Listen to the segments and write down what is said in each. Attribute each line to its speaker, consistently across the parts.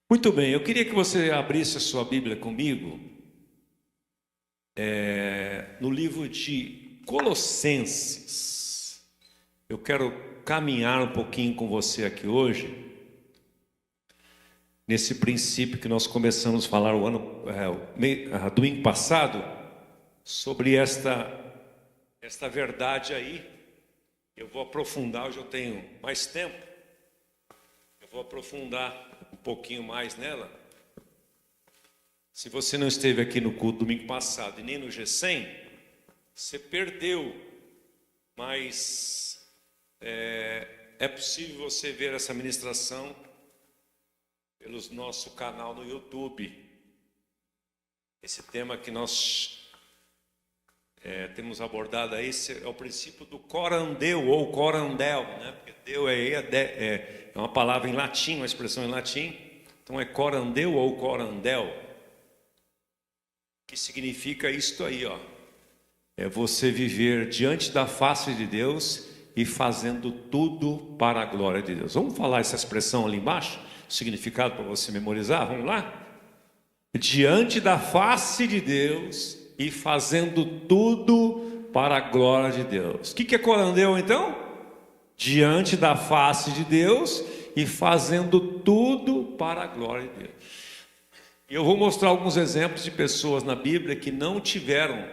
Speaker 1: Muito bem, eu queria que você abrisse a sua Bíblia comigo, no livro de Colossenses. Eu quero caminhar um pouquinho com você aqui hoje, nesse princípio que nós começamos a falar domingo passado, sobre esta verdade aí. Eu vou aprofundar, hoje eu tenho mais tempo, eu vou aprofundar um pouquinho mais nela. Se você não esteve aqui no culto domingo passado e nem no G100, você perdeu, mas é possível você ver essa ministração pelo nosso canal no YouTube. Esse tema que nós temos abordado aí é o princípio do corandeu ou corandel, né? Porque deu é uma palavra em latim, uma expressão em latim. Então é corandeu ou corandel, que significa isto aí, ó. É você viver diante da face de Deus e fazendo tudo para a glória de Deus. Vamos falar essa expressão ali embaixo? O significado para você memorizar? Vamos lá? Diante da face de Deus e fazendo tudo para a glória de Deus. O que é corandeu então? Diante da face de Deus e fazendo tudo para a glória de Deus. E eu vou mostrar alguns exemplos de pessoas na Bíblia que não tiveram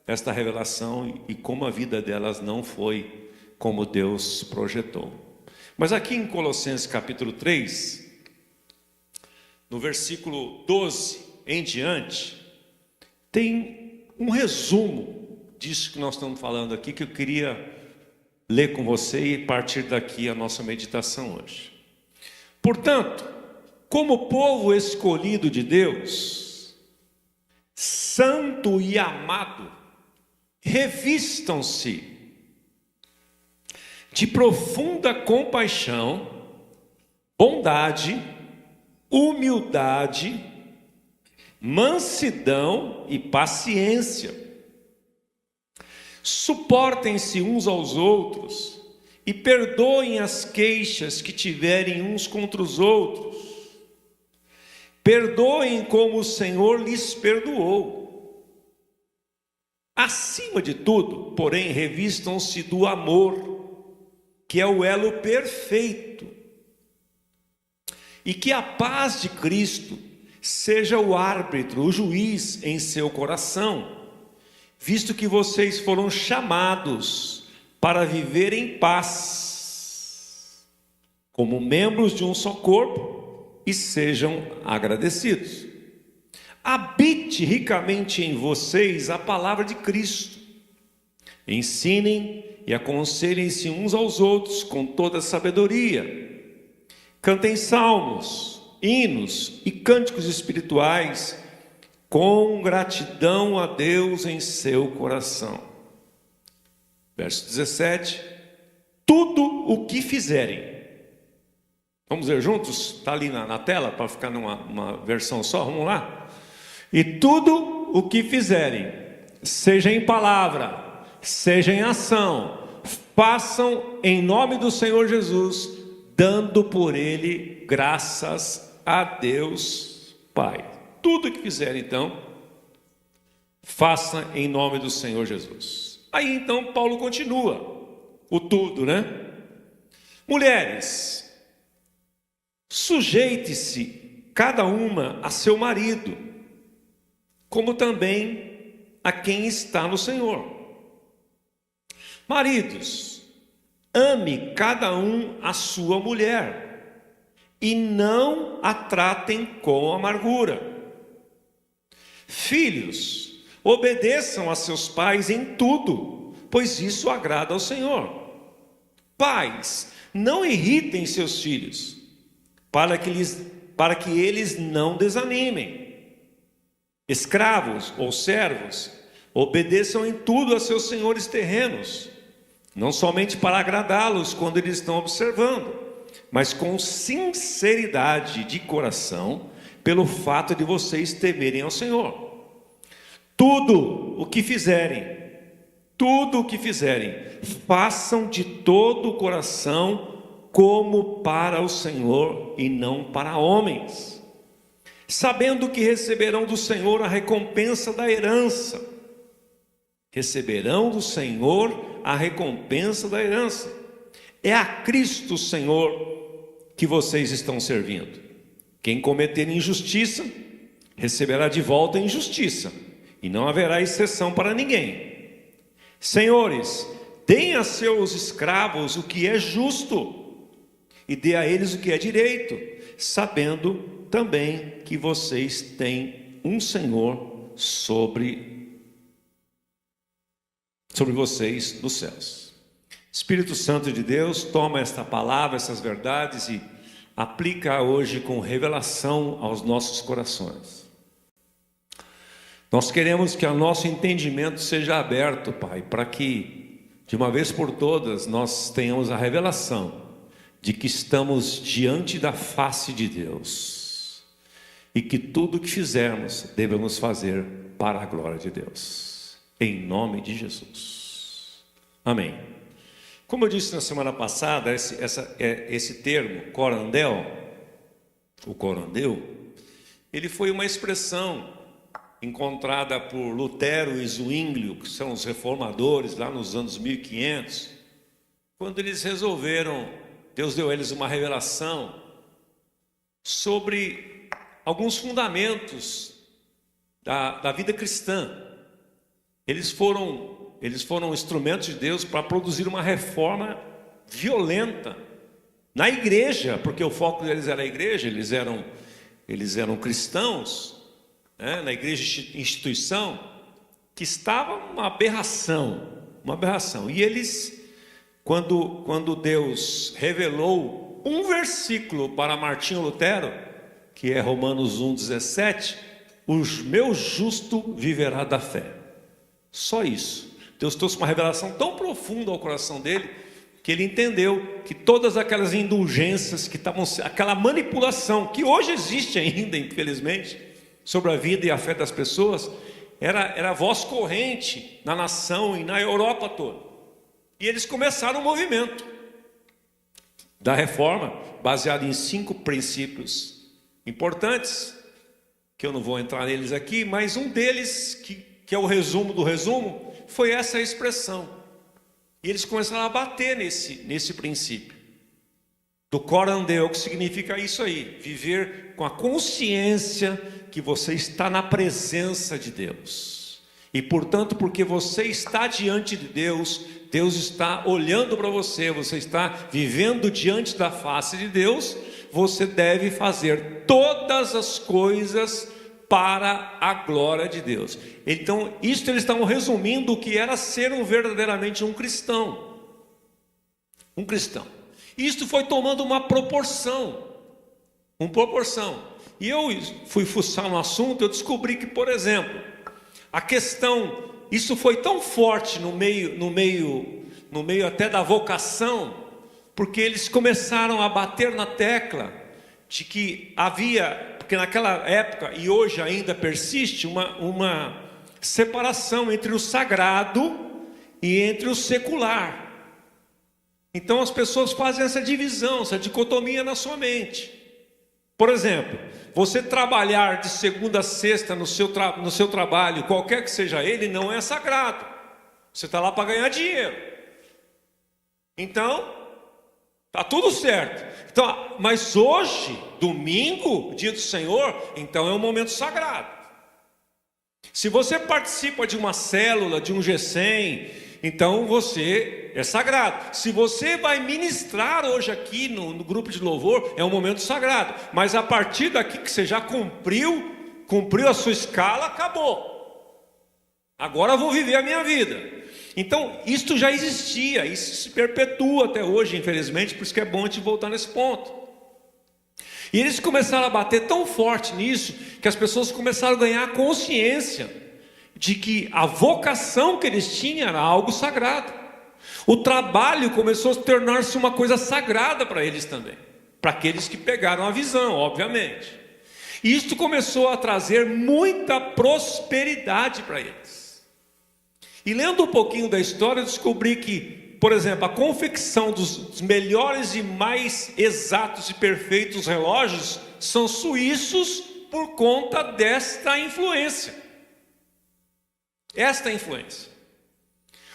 Speaker 1: esta revelação e como a vida delas não foi como Deus projetou. Mas aqui em Colossenses capítulo 3, no versículo 12 em diante, tem um resumo disso que nós estamos falando aqui, que eu queria ler com você e partir daqui a nossa meditação hoje. Portanto, como povo escolhido de Deus, santo e amado, revistam-se de profunda compaixão, bondade, humildade, mansidão e paciência. Suportem-se uns aos outros e perdoem as queixas que tiverem uns contra os outros. Perdoem como o Senhor lhes perdoou. Acima de tudo, porém, revistam-se do amor, que é o elo perfeito. E que a paz de Cristo seja o árbitro, o juiz em seu coração, visto que vocês foram chamados para viver em paz, como membros de um só corpo, e sejam agradecidos. Habite ricamente em vocês a palavra de Cristo. Ensinem e aconselhem-se uns aos outros com toda sabedoria. Cantem salmos, hinos e cânticos espirituais com gratidão a Deus em seu coração. Verso 17. Tudo o que fizerem. Vamos ver juntos? Está ali na tela para ficar numa versão só. Vamos lá? E tudo o que fizerem, seja em palavra, seja em ação, façam em nome do Senhor Jesus, dando por ele graças a Deus Pai. Tudo que fizerem, então, faça em nome do Senhor Jesus. Aí, então, Paulo continua o tudo, né? Mulheres, sujeite-se cada uma a seu marido, como também a quem está no Senhor. Maridos, ame cada um a sua mulher, e não a tratem com amargura. Filhos, obedeçam a seus pais em tudo, pois isso agrada ao Senhor. Pais, não irritem seus filhos, para que eles não desanimem. Escravos ou servos, obedeçam em tudo a seus senhores terrenos, não somente para agradá-los quando eles estão observando, mas com sinceridade de coração, pelo fato de vocês temerem ao Senhor. Tudo o que fizerem, façam de todo o coração, como para o Senhor e não para homens, sabendo que receberão do Senhor a recompensa da herança. Receberão do Senhor a recompensa da herança. É a Cristo Senhor que vocês estão servindo. Quem cometer injustiça, receberá de volta a injustiça, e não haverá exceção para ninguém. Senhores, deem a seus escravos o que é justo, e dê a eles o que é direito, sabendo também que vocês têm um Senhor sobre vocês nos céus. Espírito Santo de Deus, toma esta palavra, essas verdades e aplica hoje com revelação aos nossos corações. Nós queremos que o nosso entendimento seja aberto, Pai, para que de uma vez por todas nós tenhamos a revelação de que estamos diante da face de Deus e que tudo o que fizermos devemos fazer para a glória de Deus, em nome de Jesus. Amém. Como eu disse na semana passada, esse termo, corandel, o corandeu, ele foi uma expressão encontrada por Lutero e Zwinglio, que são os reformadores lá nos anos 1500, quando eles resolveram, Deus deu a eles uma revelação sobre alguns fundamentos da vida cristã. Eles foram instrumentos de Deus para produzir uma reforma violenta na igreja, porque o foco deles era a igreja, eles eram cristãos, né, na igreja instituição, que estava uma aberração. E eles, quando Deus revelou um versículo para Martinho Lutero, que é Romanos 1,17, o meu justo viverá da fé. Só isso. Deus trouxe uma revelação tão profunda ao coração dele, que ele entendeu que todas aquelas indulgências que estavam, aquela manipulação que hoje existe ainda, infelizmente, sobre a vida e a fé das pessoas, era voz corrente na nação e na Europa toda. E eles começaram um movimento da reforma, baseado em 5 princípios importantes, que eu não vou entrar neles aqui, mas um deles, que é o resumo do resumo, foi essa expressão. E eles começaram a bater nesse princípio do corandeu, que significa isso aí, viver com a consciência que você está na presença de Deus, e portanto, porque você está diante de Deus, Deus está olhando para você, você está vivendo diante da face de Deus, você deve fazer todas as coisas para a glória de Deus. Então, isto eles estavam resumindo o que era ser verdadeiramente um cristão. Um cristão. Isto foi tomando uma proporção. E eu fui fuçar no assunto, eu descobri que, por exemplo, a questão, isso foi tão forte no meio até da vocação, porque eles começaram a bater na tecla de que havia, porque naquela época e hoje ainda persiste uma separação entre o sagrado e entre o secular. Então as pessoas fazem essa divisão, essa dicotomia na sua mente. Por exemplo, você trabalhar de segunda a sexta no seu trabalho, qualquer que seja ele, não é sagrado. Você está lá para ganhar dinheiro. Então, está tudo certo. Então, mas hoje, domingo, dia do Senhor, então é um momento sagrado. Se você participa de uma célula, de um G100, então você é sagrado. Se você vai ministrar hoje aqui no grupo de louvor, é um momento sagrado. Mas a partir daqui que você já cumpriu a sua escala, acabou. Agora eu vou viver a minha vida. Então, isto já existia, isso se perpetua até hoje, infelizmente, por isso que é bom a gente voltar nesse ponto. E eles começaram a bater tão forte nisso, que as pessoas começaram a ganhar consciência de que a vocação que eles tinham era algo sagrado. O trabalho começou a tornar-se uma coisa sagrada para eles também, para aqueles que pegaram a visão, obviamente. E isto começou a trazer muita prosperidade para eles. E lendo um pouquinho da história, eu descobri que, por exemplo, a confecção dos melhores e mais exatos e perfeitos relógios são suíços por conta desta influência. Esta influência.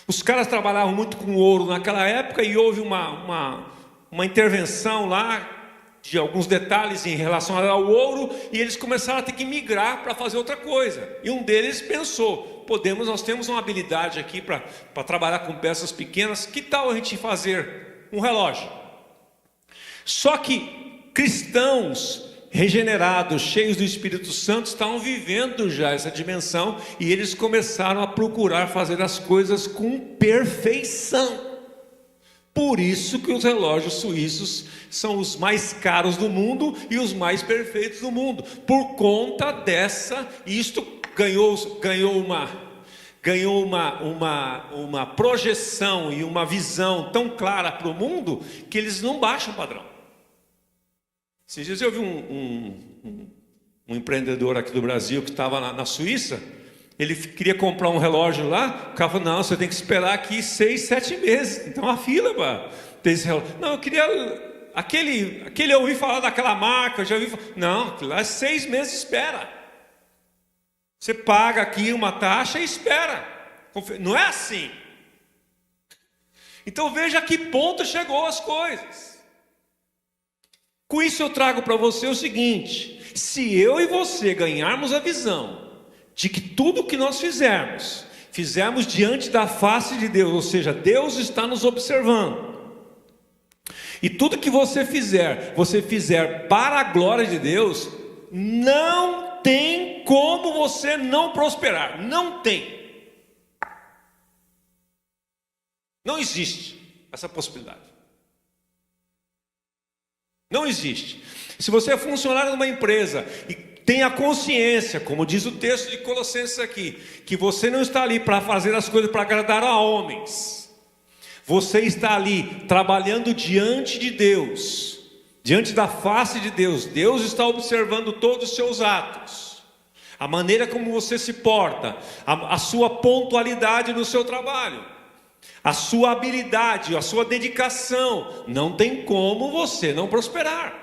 Speaker 1: Os caras trabalhavam muito com ouro naquela época e houve uma intervenção lá de alguns detalhes em relação ao ouro, e eles começaram a ter que migrar para fazer outra coisa. E um deles pensou: nós temos uma habilidade aqui para trabalhar com peças pequenas, que tal a gente fazer um relógio? Só que cristãos regenerados, cheios do Espírito Santo, estavam vivendo já essa dimensão, e eles começaram a procurar fazer as coisas com perfeição. Por isso que os relógios suíços são os mais caros do mundo e os mais perfeitos do mundo. Por conta dessa, isto ganhou uma projeção e uma visão tão clara para o mundo, que eles não baixam o padrão. Esses dias eu vi um empreendedor aqui do Brasil que estava na Suíça. Ele queria comprar um relógio lá. O cara falou: não, você tem que esperar aqui 6, 7 meses. Então a fila para ter esse relógio. Não, eu queria aquele eu ouvi falar daquela marca, eu já ouvi falar. Não, lá é 6 meses de espera. Você paga aqui uma taxa e espera. Não é assim. Então veja a que ponto chegou as coisas. Com isso eu trago para você o seguinte: se eu e você ganharmos a visão de que tudo que nós fizermos diante da face de Deus, ou seja, Deus está nos observando, e tudo que você fizer para a glória de Deus, não tem como você não prosperar. Não tem. Não existe essa possibilidade. Não existe. Se você é funcionário de uma empresa e tenha consciência, como diz o texto de Colossenses aqui, que você não está ali para fazer as coisas para agradar a homens. Você está ali trabalhando diante de Deus, diante da face de Deus. Deus está observando todos os seus atos, a maneira como você se porta, a sua pontualidade no seu trabalho, a sua habilidade, a sua dedicação. Não tem como você não prosperar.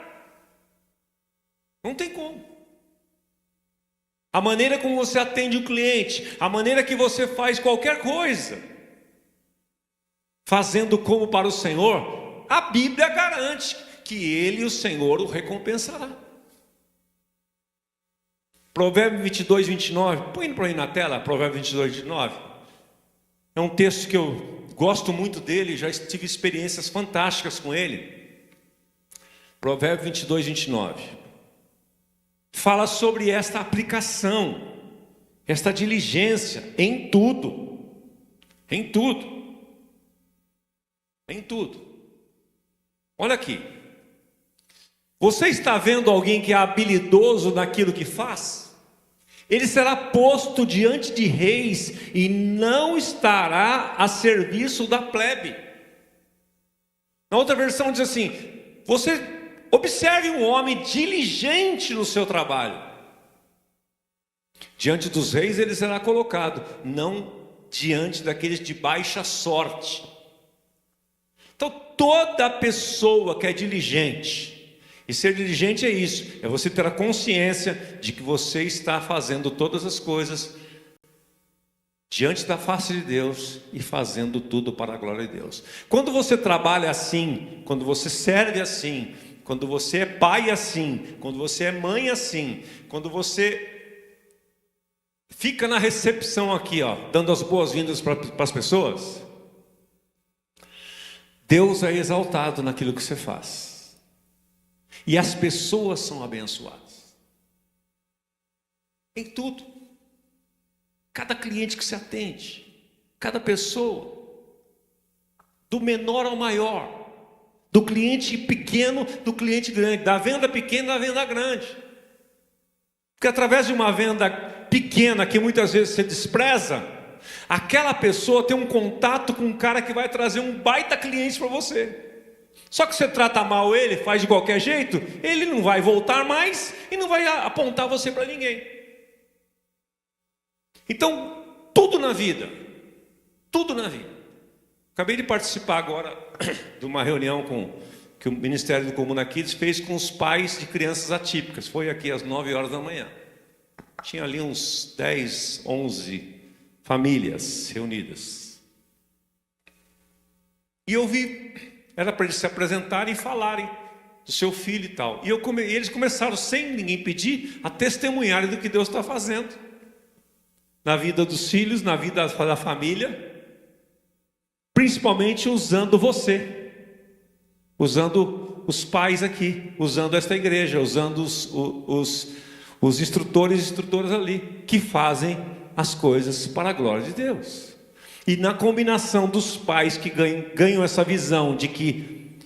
Speaker 1: Não tem como. A maneira como você atende o cliente, a maneira que você faz qualquer coisa, fazendo como para o Senhor, a Bíblia garante que Ele, o Senhor, o recompensará. Provérbio 22, 29, põe para mim na tela, Provérbio 22, 29. É um texto que eu gosto muito dele, já tive experiências fantásticas com ele. Provérbio 22, 29. Fala sobre esta aplicação, esta diligência em tudo. Em tudo. Em tudo. Olha aqui. Você está vendo alguém que é habilidoso naquilo que faz? Ele será posto diante de reis e não estará a serviço da plebe. Na outra versão diz assim: observe um homem diligente no seu trabalho. Diante dos reis ele será colocado, não diante daqueles de baixa sorte. Então toda pessoa que é diligente, e ser diligente é isso, é você ter a consciência de que você está fazendo todas as coisas diante da face de Deus e fazendo tudo para a glória de Deus. Quando você trabalha assim, quando você serve assim, quando você é pai assim, quando você é mãe assim, quando você fica na recepção aqui, dando as boas-vindas para as pessoas, Deus é exaltado naquilo que você faz, e as pessoas são abençoadas em tudo. Cada cliente que se atende, cada pessoa, do menor ao maior, do cliente pequeno, do cliente grande, da venda pequena à venda grande. Porque através de uma venda pequena, que muitas vezes você despreza, aquela pessoa tem um contato com um cara que vai trazer um baita cliente para você. Só que você trata mal ele, faz de qualquer jeito, ele não vai voltar mais e não vai apontar você para ninguém. Então, tudo na vida. Acabei de participar agora de uma reunião com que o Ministério do Comuna Kids fez com os pais de crianças atípicas. Foi aqui às 9 horas da manhã. Tinha ali uns 10, 11 famílias reunidas. E eu vi, era para eles se apresentarem e falarem do seu filho e tal. E eles começaram, sem ninguém pedir, a testemunharem do que Deus está fazendo na vida dos filhos, na vida da família, principalmente usando você, usando os pais aqui, usando esta igreja, usando os instrutores e instrutoras ali, que fazem as coisas para a glória de Deus. E na combinação dos pais que ganham essa visão de que,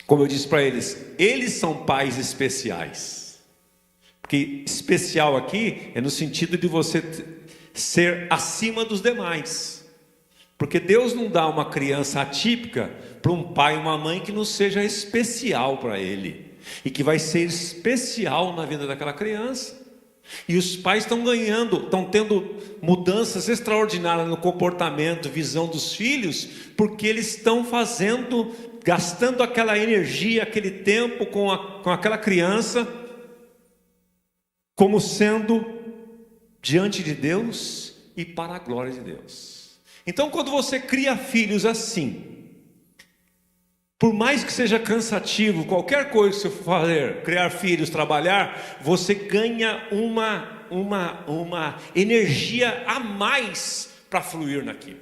Speaker 1: como eu disse para eles são pais especiais. Porque especial aqui é no sentido de você ser acima dos demais. Porque Deus não dá uma criança atípica para um pai e uma mãe que não seja especial para ele. E que vai ser especial na vida daquela criança. E os pais estão tendo mudanças extraordinárias no comportamento, visão dos filhos, porque eles estão gastando aquela energia, aquele tempo com aquela criança, como sendo diante de Deus e para a glória de Deus. Então, quando você cria filhos assim, por mais que seja cansativo, qualquer coisa que você for fazer, criar filhos, trabalhar, você ganha uma energia a mais para fluir naquilo.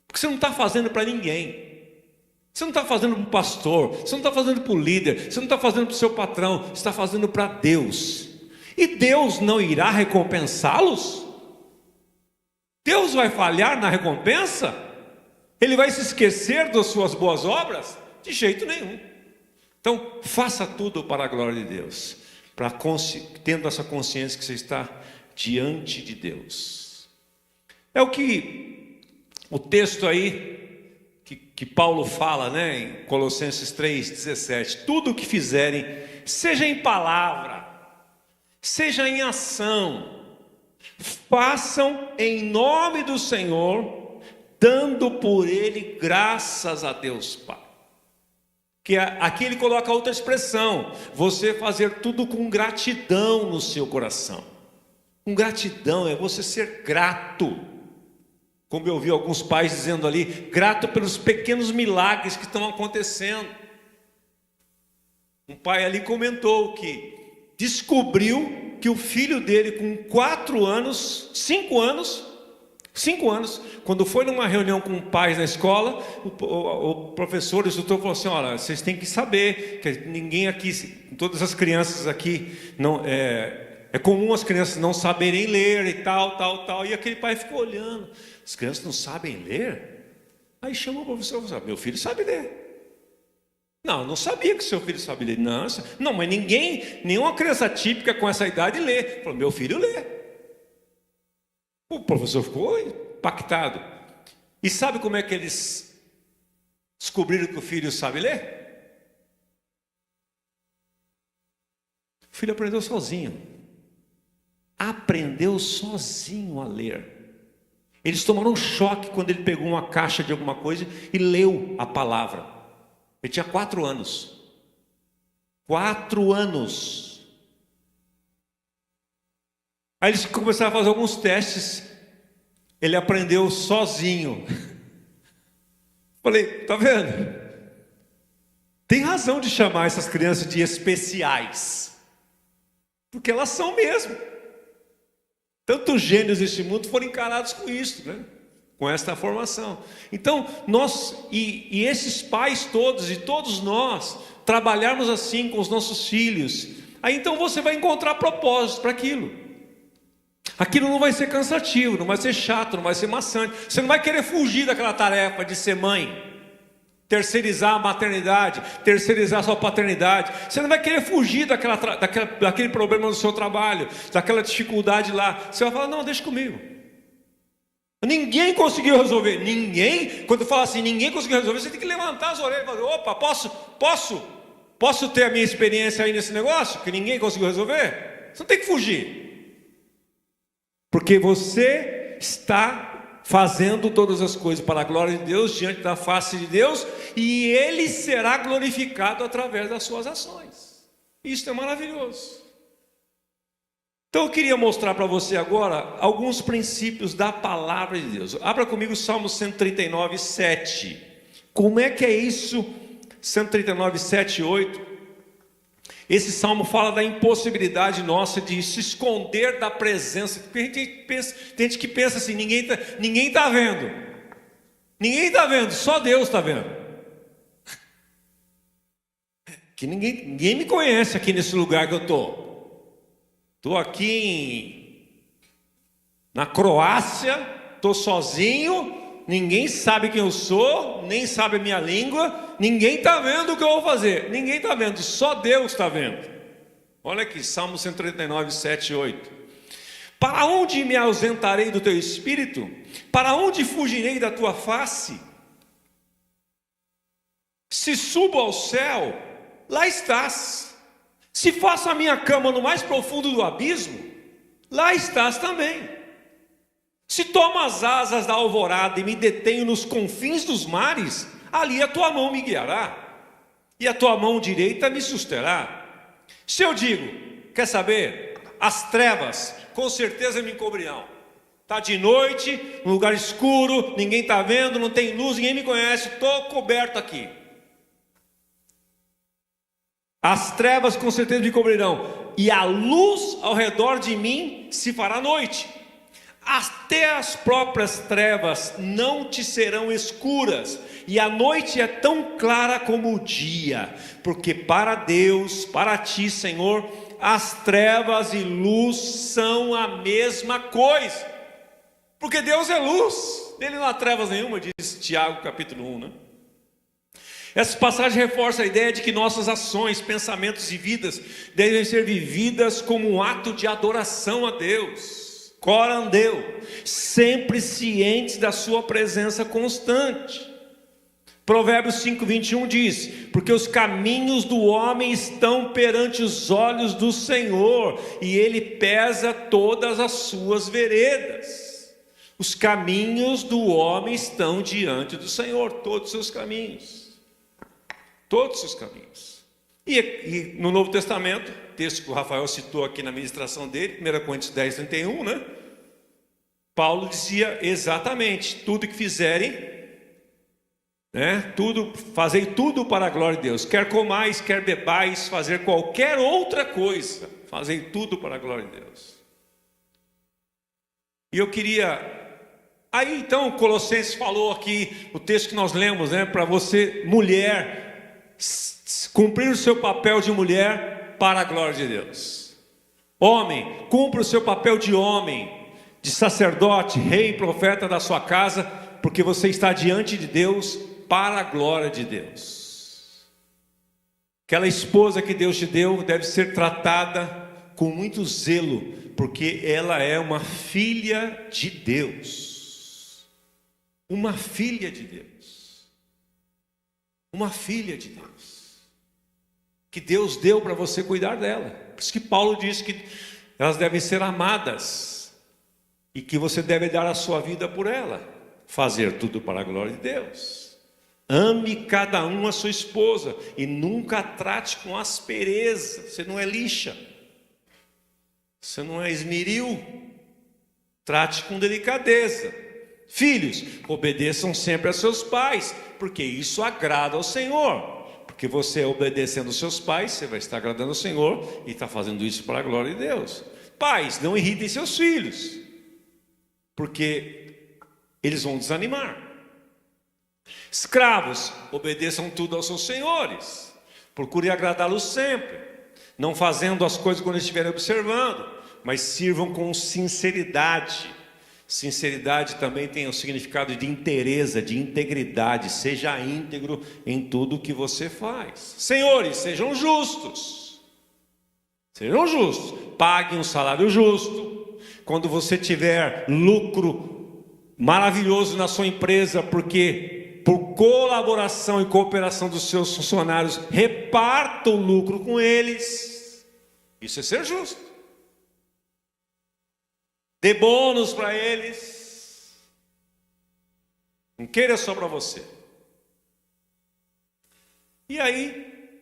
Speaker 1: Porque você não está fazendo para ninguém. Você não está fazendo para o pastor, você não está fazendo para o líder, você não está fazendo para o seu patrão, você está fazendo para Deus. E Deus não irá recompensá-los? Deus vai falhar na recompensa? Ele vai se esquecer das suas boas obras? De jeito nenhum. Então, faça tudo para a glória de Deus, tendo essa consciência que você está diante de Deus. É o que o texto aí que Paulo fala, né, em Colossenses 3,17: tudo o que fizerem, seja em palavra, seja em ação, façam em nome do Senhor, dando por Ele graças a Deus Pai. Que aqui ele coloca outra expressão: você fazer tudo com gratidão no seu coração. Com gratidão é você ser grato. Como eu ouvi alguns pais dizendo ali, grato pelos pequenos milagres que estão acontecendo. Um pai ali comentou que descobriu que o filho dele com 5 anos, quando foi numa reunião com pais na escola, o professor, o instrutor falou assim: olha, vocês têm que saber que ninguém aqui, todas as crianças aqui, não, é comum as crianças não saberem ler e tal. E aquele pai ficou olhando: as crianças não sabem ler? Aí chamou o professor e falou: meu filho sabe ler. Não, não sabia que seu filho sabe ler. Não, mas nenhuma criança típica com essa idade lê. Falou: meu filho lê. O professor ficou impactado. E sabe como é que eles descobriram que o filho sabe ler? O filho aprendeu sozinho. Aprendeu sozinho a ler. Eles tomaram um choque quando ele pegou uma caixa de alguma coisa e leu a palavra. Ele tinha 4 anos. 4 anos. Aí eles começaram a fazer alguns testes. Ele aprendeu sozinho. Falei: tá vendo? Tem razão de chamar essas crianças de especiais, porque elas são mesmo. Tantos gênios deste mundo foram encarados com isso, né? Com esta formação. Então, e esses pais todos e todos nós trabalharmos assim com os nossos filhos, aí então você vai encontrar propósito para aquilo. Aquilo não vai ser cansativo, não vai ser chato, não vai ser maçante. Você não vai querer fugir daquela tarefa de ser mãe, terceirizar a maternidade, terceirizar a sua paternidade. Você não vai querer fugir daquele problema no seu trabalho, daquela dificuldade lá. Você vai falar: não, deixa comigo. Ninguém conseguiu resolver. Ninguém, quando fala assim, ninguém conseguiu resolver, você tem que levantar as orelhas e falar: opa, posso ter a minha experiência aí nesse negócio que ninguém conseguiu resolver? Você não tem que fugir. Porque você está fazendo todas as coisas para a glória de Deus, diante da face de Deus, e Ele será glorificado através das suas ações. Isso é maravilhoso. Então eu queria mostrar para você agora alguns princípios da palavra de Deus. Abra comigo o Salmo 139, 7. Como é que é isso? 139, 7 e 8. Esse salmo fala da impossibilidade nossa de se esconder da presença. Tem gente que pensa assim: ninguém está vendo. Ninguém está vendo, só Deus está vendo. Que ninguém me conhece aqui nesse lugar que eu estou. Estou aqui na Croácia, estou sozinho, ninguém sabe quem eu sou, nem sabe a minha língua, ninguém está vendo o que eu vou fazer, ninguém está vendo, só Deus está vendo. Olha aqui, Salmo 139, 7 e 8. Para onde me ausentarei do teu espírito? Para onde fugirei da tua face? Se subo ao céu, lá estás. Se faço a minha cama no mais profundo do abismo, lá estás também. Se tomo as asas da alvorada e me detenho nos confins dos mares, ali a tua mão me guiará, e a tua mão direita me susterá. Se eu digo, quer saber, as trevas com certeza me encobrirão. Está de noite, um lugar escuro, ninguém está vendo, não tem luz, ninguém me conhece, estou coberto aqui. As trevas com certeza me cobrirão, e a luz ao redor de mim se fará noite. Até as próprias trevas não te serão escuras, e a noite é tão clara como o dia, porque para Deus, para ti, Senhor, as trevas e luz são a mesma coisa, porque Deus é luz, nele não há trevas nenhuma, diz Tiago capítulo 1, né? Essa passagem reforça a ideia de que nossas ações, pensamentos e vidas devem ser vividas como um ato de adoração a Deus, corandeu, sempre cientes da sua presença constante. Provérbios 5:21 diz: porque os caminhos do homem estão perante os olhos do Senhor, e Ele pesa todas as suas veredas. Os caminhos do homem estão diante do Senhor, todos os seus caminhos. Todos os seus caminhos. E no Novo Testamento, texto que o Rafael citou aqui na ministração dele, 1 Coríntios 10, 31, né? Paulo dizia exatamente: tudo que fizerem, né? Fazei tudo para a glória de Deus. Quer comais, quer bebais, fazer qualquer outra coisa, fazei tudo para a glória de Deus. E eu queria... Aí então Colossenses falou aqui, o texto que nós lemos, né? Para você, mulher, cumprir o seu papel de mulher para a glória de Deus. Homem, cumpra o seu papel de homem, de sacerdote, rei, profeta da sua casa, porque você está diante de Deus para a glória de Deus. Aquela esposa que Deus te deu deve ser tratada com muito zelo, porque ela é uma filha de Deus. Uma filha de Deus. Uma filha de Deus, que Deus deu para você cuidar dela. Por isso que Paulo diz que elas devem ser amadas, e que você deve dar a sua vida por ela, fazer tudo para a glória de Deus. Ame cada um a sua esposa, e nunca a trate com aspereza. Você não é lixa, você não é esmeril, trate com delicadeza. Filhos, obedeçam sempre a seus pais, porque isso agrada ao Senhor. Porque você obedecendo aos seus pais, você vai estar agradando ao Senhor, e está fazendo isso para a glória de Deus. Pais, não irritem seus filhos, porque eles vão desanimar. Escravos, obedeçam tudo aos seus senhores, procure agradá-los sempre, não fazendo as coisas quando estiverem observando, mas sirvam com sinceridade. Sinceridade também tem o significado de inteireza, de integridade. Seja íntegro em tudo o que você faz. Senhores, sejam justos. Sejam justos. Paguem um salário justo. Quando você tiver lucro maravilhoso na sua empresa, porque por colaboração e cooperação dos seus funcionários, reparta o lucro com eles. Isso é ser justo. Dê bônus para eles. Não queira só para você. E aí,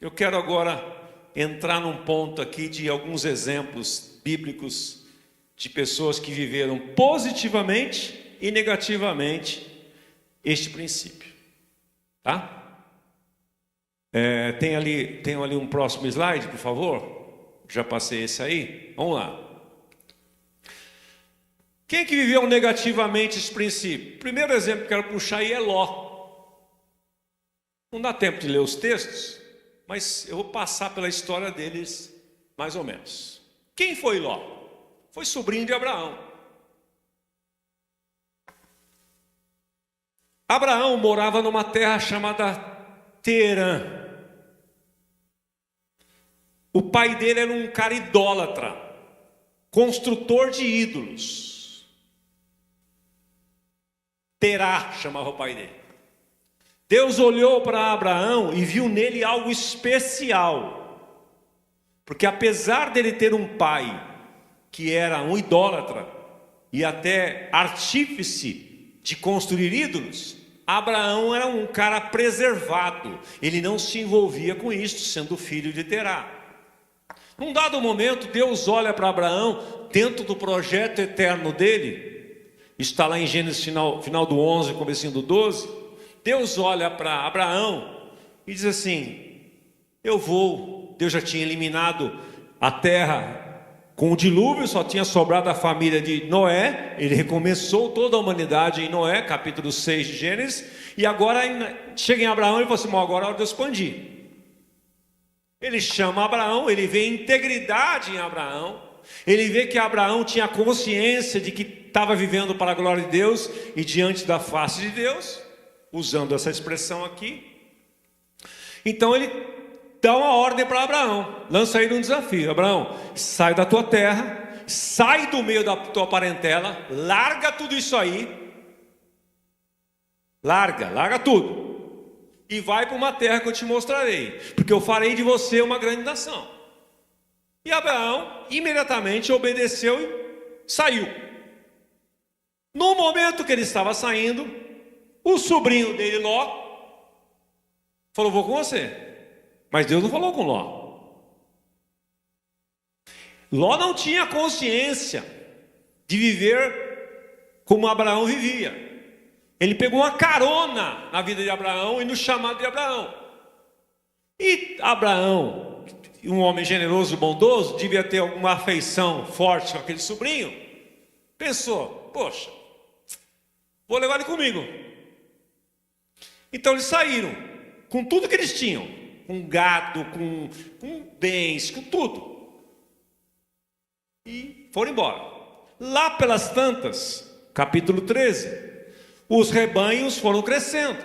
Speaker 1: eu quero agora entrar num ponto aqui de alguns exemplos bíblicos de pessoas que viveram positivamente e negativamente este princípio. Tá? Tem ali um próximo slide, por favor? Já passei esse aí. Vamos lá. Quem que viveu negativamente esse princípio? O primeiro exemplo que eu quero puxar aí é Ló. Não dá tempo de ler os textos, mas eu vou passar pela história deles mais ou menos. Quem foi Ló? Foi sobrinho de Abraão. Abraão morava numa terra chamada Terã. O pai dele era um cara idólatra, construtor de ídolos. Terá chamava o pai dele. Deus olhou para Abraão e viu nele algo especial, porque apesar dele ter um pai que era um idólatra e até artífice de construir ídolos, Abraão era um cara preservado. Ele não se envolvia com isso, sendo filho de Terá. Num dado momento, Deus olha para Abraão, dentro do projeto eterno dele, está lá em Gênesis final do 11, comecinho do 12, Deus olha para Abraão e diz assim, Deus já tinha eliminado a terra com o dilúvio, só tinha sobrado a família de Noé, ele recomeçou toda a humanidade em Noé, capítulo 6 de Gênesis, e agora chega em Abraão e fala assim, agora é hora de eu expandir. Ele chama Abraão, ele vê integridade em Abraão, ele vê que Abraão tinha consciência de que estava vivendo para a glória de Deus e diante da face de Deus, usando essa expressão aqui. Então ele dá uma ordem para Abraão, lança ele um desafio: Abraão, sai da tua terra, sai do meio da tua parentela, larga tudo isso aí, larga tudo. E vai para uma terra que eu te mostrarei, porque eu farei de você uma grande nação. E Abraão imediatamente obedeceu e saiu. No momento que ele estava saindo, o sobrinho dele, Ló, falou, vou com você. Mas Deus não falou com Ló. Ló não tinha consciência de viver como Abraão vivia. Ele pegou uma carona na vida de Abraão e no chamado de Abraão. E Abraão, um homem generoso e bondoso, devia ter alguma afeição forte com aquele sobrinho. Pensou, poxa, vou levar ele comigo. Então eles saíram com tudo que eles tinham, com gado, com bens, com tudo. E foram embora. Lá pelas tantas, capítulo 13, os rebanhos foram crescendo,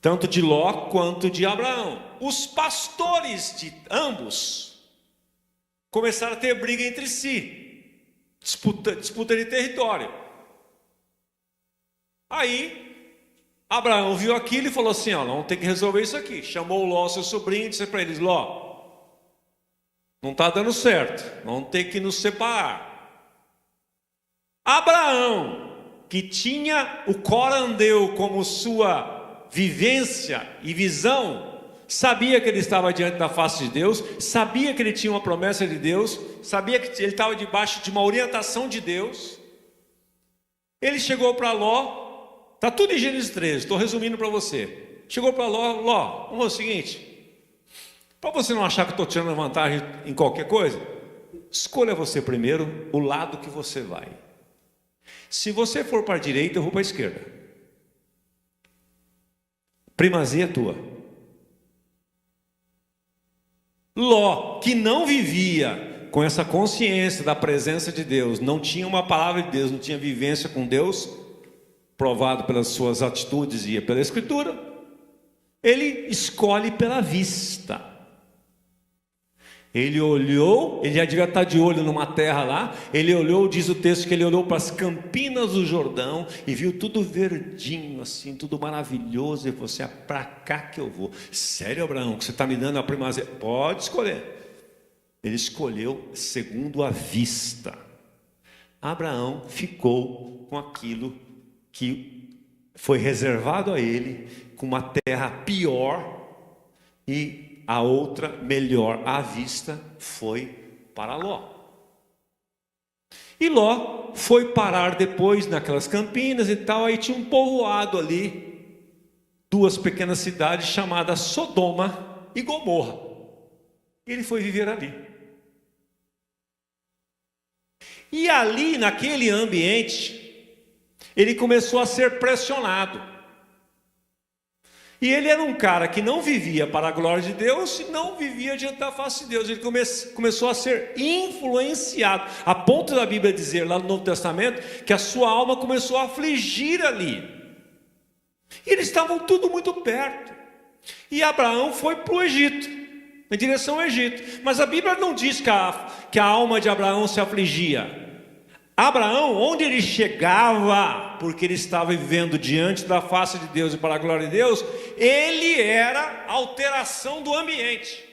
Speaker 1: tanto de Ló quanto de Abraão. Os pastores de ambos começaram a ter briga entre si, disputa de território. Aí Abraão viu aquilo e falou assim, vamos ter que resolver isso aqui. Chamou Ló, seu sobrinho, e disse para eles, Ló, não está dando certo, vamos ter que nos separar. Abraão, que tinha o corandeu como sua vivência e visão, sabia que ele estava diante da face de Deus, sabia que ele tinha uma promessa de Deus, sabia que ele estava debaixo de uma orientação de Deus. Ele chegou para Ló, está tudo em Gênesis 13, estou resumindo para você. Chegou para Ló, vamos fazer o seguinte, para você não achar que estou tirando vantagem em qualquer coisa, escolha você primeiro o lado que você vai. Se você for para a direita, eu vou para a esquerda. Primazia é tua. Ló, que não vivia com essa consciência da presença de Deus, não tinha uma palavra de Deus, não tinha vivência com Deus, provado pelas suas atitudes e pela Escritura, ele escolhe pela vista. Ele olhou, ele já devia estar de olho numa terra lá, ele olhou, diz o texto que ele olhou para as campinas do Jordão e viu tudo verdinho assim, tudo maravilhoso, e falou assim, para cá que eu vou. Sério, Abraão, que você está me dando a primazia? Pode escolher. Ele escolheu segundo a vista. Abraão ficou com aquilo que foi reservado a ele, com uma terra pior, e a outra melhor à vista foi para Ló. E Ló foi parar depois naquelas campinas e tal, aí tinha um povoado ali, duas pequenas cidades chamadas Sodoma e Gomorra. E ele foi viver ali. E ali, naquele ambiente, ele começou a ser pressionado. E ele era um cara que não vivia para a glória de Deus e não vivia diante da face de Deus. Ele começou a ser influenciado, a ponto da Bíblia dizer lá no Novo Testamento que a sua alma começou a afligir ali. E eles estavam tudo muito perto. E Abraão foi para o Egito, em direção ao Egito. Mas a Bíblia não diz que a alma de Abraão se afligia. Abraão, onde ele chegava, porque ele estava vivendo diante da face de Deus e para a glória de Deus, ele era a alteração do ambiente.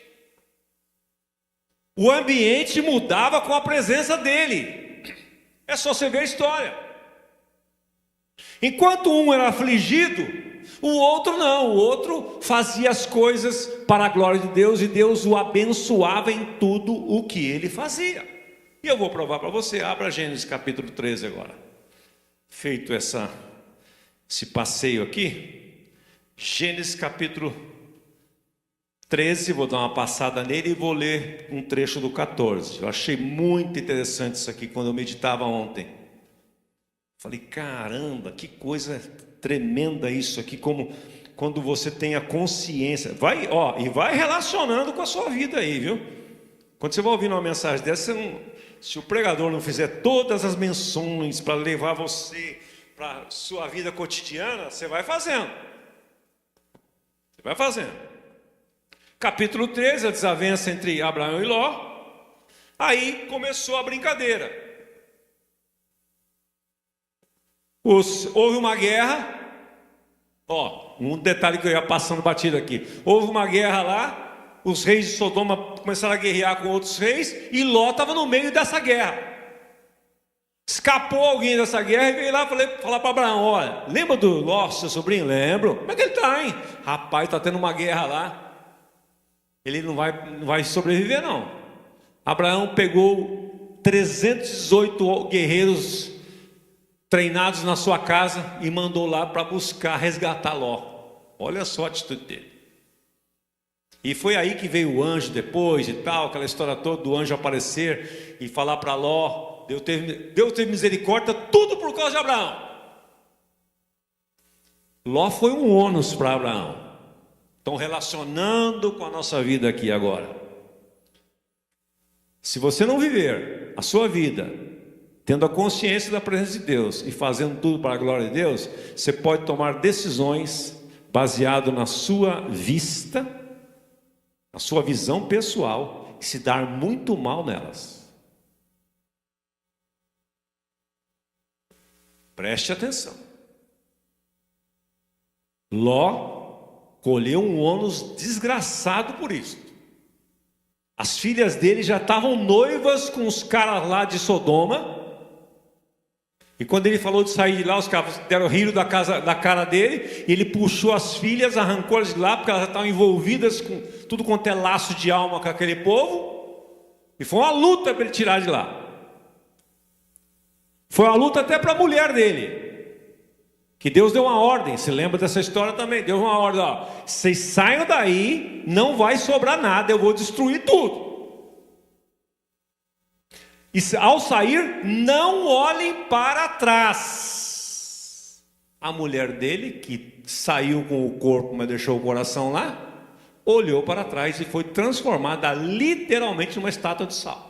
Speaker 1: O ambiente mudava com a presença dele. É só você ver a história. Enquanto um era afligido, o outro não. O outro fazia as coisas para a glória de Deus e Deus o abençoava em tudo o que ele fazia. E eu vou provar para você. Abra Gênesis capítulo 13 agora. Feito esse passeio aqui, Gênesis capítulo 13, vou dar uma passada nele e vou ler um trecho do 14. Eu achei muito interessante isso aqui quando eu meditava ontem. Falei, caramba, que coisa tremenda isso aqui, como quando você tem a consciência. E vai relacionando com a sua vida aí, viu? Quando você vai ouvir uma mensagem dessa, se o pregador não fizer todas as menções para levar você para a sua vida cotidiana, você vai fazendo. Você vai fazendo. Capítulo 13, a desavença entre Abraão e Ló. Aí começou a brincadeira. Houve uma guerra. Um detalhe que eu ia passando batido aqui. Houve uma guerra lá. Os reis de Sodoma começaram a guerrear com outros reis, e Ló estava no meio dessa guerra. Escapou alguém dessa guerra e veio lá falar para Abraão: olha, lembra do Ló, seu sobrinho? Lembro. Como é que ele está, hein? Rapaz, está tendo uma guerra lá. Ele não vai sobreviver, não. Abraão pegou 318 guerreiros treinados na sua casa e mandou lá para buscar, resgatar Ló. Olha só a atitude dele. E foi aí que veio o anjo depois e tal, aquela história toda do anjo aparecer e falar para Ló. Deus teve misericórdia, tudo por causa de Abraão. Ló foi um ônus para Abraão. Estão relacionando com a nossa vida aqui agora. Se você não viver a sua vida tendo a consciência da presença de Deus e fazendo tudo para a glória de Deus, você pode tomar decisões baseado na sua vista, a sua visão pessoal, e se dar muito mal nelas. Preste atenção. Ló colheu um ônus desgraçado por isso. As filhas dele já estavam noivas com os caras lá de Sodoma. E quando ele falou de sair de lá, os caras deram rir da cara dele. E ele puxou as filhas, arrancou-as de lá, porque elas já estavam envolvidas com tudo quanto é laço de alma com aquele povo. E foi uma luta para ele tirar de lá. Foi uma luta até para a mulher dele, que Deus deu uma ordem. Se lembra dessa história também? Deu uma ordem: vocês saiam daí, não vai sobrar nada, eu vou destruir tudo. E ao sair, não olhem para trás. A mulher dele, que saiu com o corpo, mas deixou o coração lá, olhou para trás e foi transformada literalmente numa estátua de sal.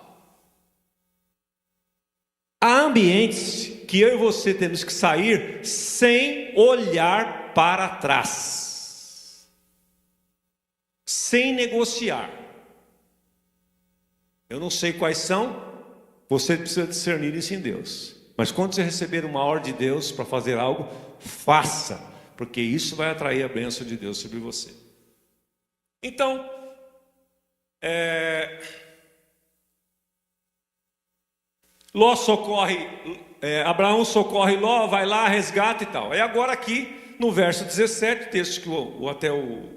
Speaker 1: Há ambientes que eu e você temos que sair sem olhar para trás, sem negociar. Eu não sei quais são. Você precisa discernir isso em Deus. Mas quando você receber uma ordem de Deus para fazer algo, faça, porque isso vai atrair a bênção de Deus sobre você. Então, Ló socorre, Abraão socorre Ló, vai lá, resgata e tal. É agora aqui no verso 17, texto que até o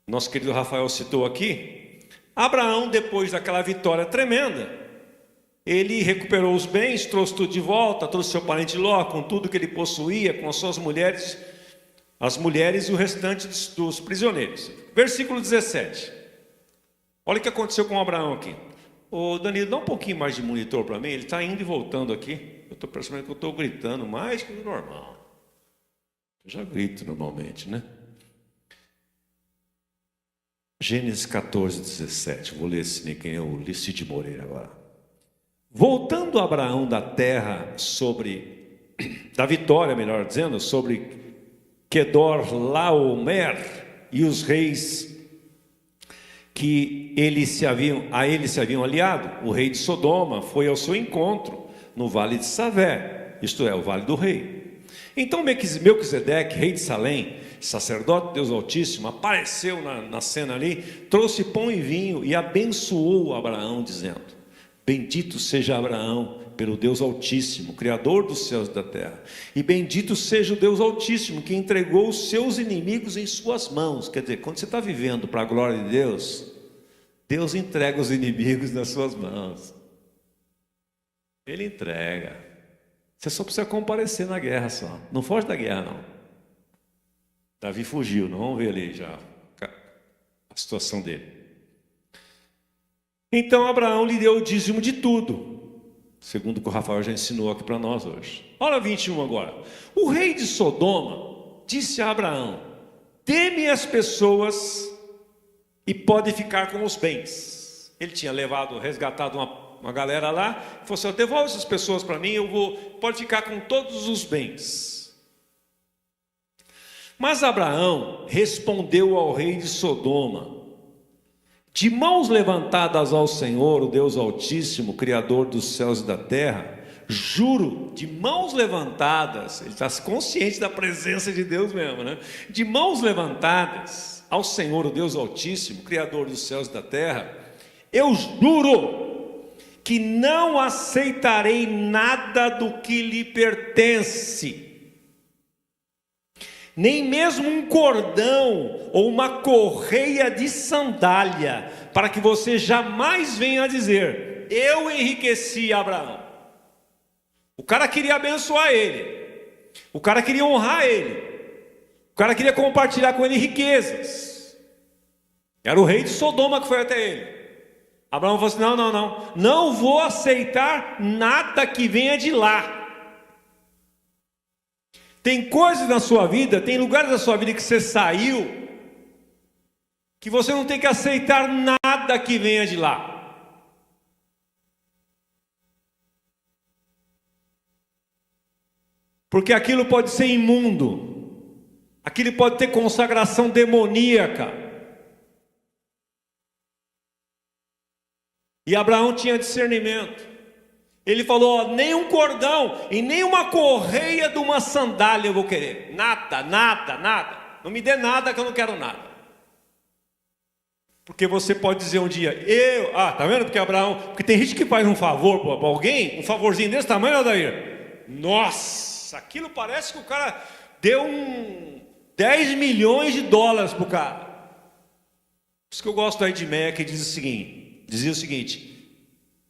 Speaker 1: nosso querido Rafael citou aqui. Abraão, depois daquela vitória tremenda, ele recuperou os bens, trouxe tudo de volta, trouxe seu parente Ló, com tudo que ele possuía, com as suas mulheres, as mulheres e o restante dos prisioneiros. Versículo 17. Olha o que aconteceu com Abraão aqui. Ô Danilo, dá um pouquinho mais de monitor para mim, ele está indo e voltando aqui. Eu estou percebendo que eu estou gritando mais que o normal. Eu já grito normalmente, né? Gênesis 14, 17. Vou ler esse quem é o Licite Moreira agora. Voltando Abraão da terra da vitória, melhor dizendo, sobre Quedor Laomer e os reis que a ele se haviam aliado, o rei de Sodoma foi ao seu encontro no vale de Savé, isto é, o vale do rei. Então Melquisedeque, rei de Salém, sacerdote de Deus Altíssimo, apareceu na cena ali, trouxe pão e vinho e abençoou Abraão, dizendo: bendito seja Abraão pelo Deus Altíssimo, Criador dos céus e da terra, e bendito seja o Deus Altíssimo, que entregou os seus inimigos em suas mãos. Quer dizer, quando você está vivendo para a glória de Deus, Deus entrega os inimigos nas suas mãos. Ele entrega. Você só precisa comparecer na guerra só. Não foge da guerra, não. Davi fugiu, não vamos ver ali já a situação dele. Então Abraão lhe deu o dízimo de tudo, segundo o que o Rafael já ensinou aqui para nós hoje. Olha 21 agora. O rei de Sodoma disse a Abraão: dê-me as pessoas e pode ficar com os bens. Ele tinha resgatado uma galera lá, falou assim: devolve essas pessoas para mim, pode ficar com todos os bens. Mas Abraão respondeu ao rei de Sodoma: de mãos levantadas ao Senhor, o Deus Altíssimo, Criador dos céus e da terra, juro, de mãos levantadas, ele está consciente da presença de Deus mesmo, né? De mãos levantadas ao Senhor, o Deus Altíssimo, Criador dos céus e da terra, eu juro que não aceitarei nada do que lhe pertence, nem mesmo um cordão ou uma correia de sandália, para que você jamais venha dizer: eu enriqueci Abraão. O cara queria abençoar ele, o cara queria honrar ele, o cara queria compartilhar com ele riquezas. Era o rei de Sodoma que foi até ele. Abraão falou assim: não vou aceitar nada que venha de lá. Tem coisas na sua vida, tem lugares da sua vida que você saiu, que você não tem que aceitar nada que venha de lá. Porque aquilo pode ser imundo, aquilo pode ter consagração demoníaca. E Abraão tinha discernimento. Ele falou: nem um cordão e nem uma correia de uma sandália eu vou querer. Nada. Não me dê nada que eu não quero nada. Porque você pode dizer um dia: tá vendo? Porque tem gente que faz um favor para alguém, um favorzinho desse tamanho, Odair. Nossa, aquilo parece que o cara deu 10 milhões de dólares para o cara. Por isso que eu gosto da Ed Meia, que dizia o seguinte: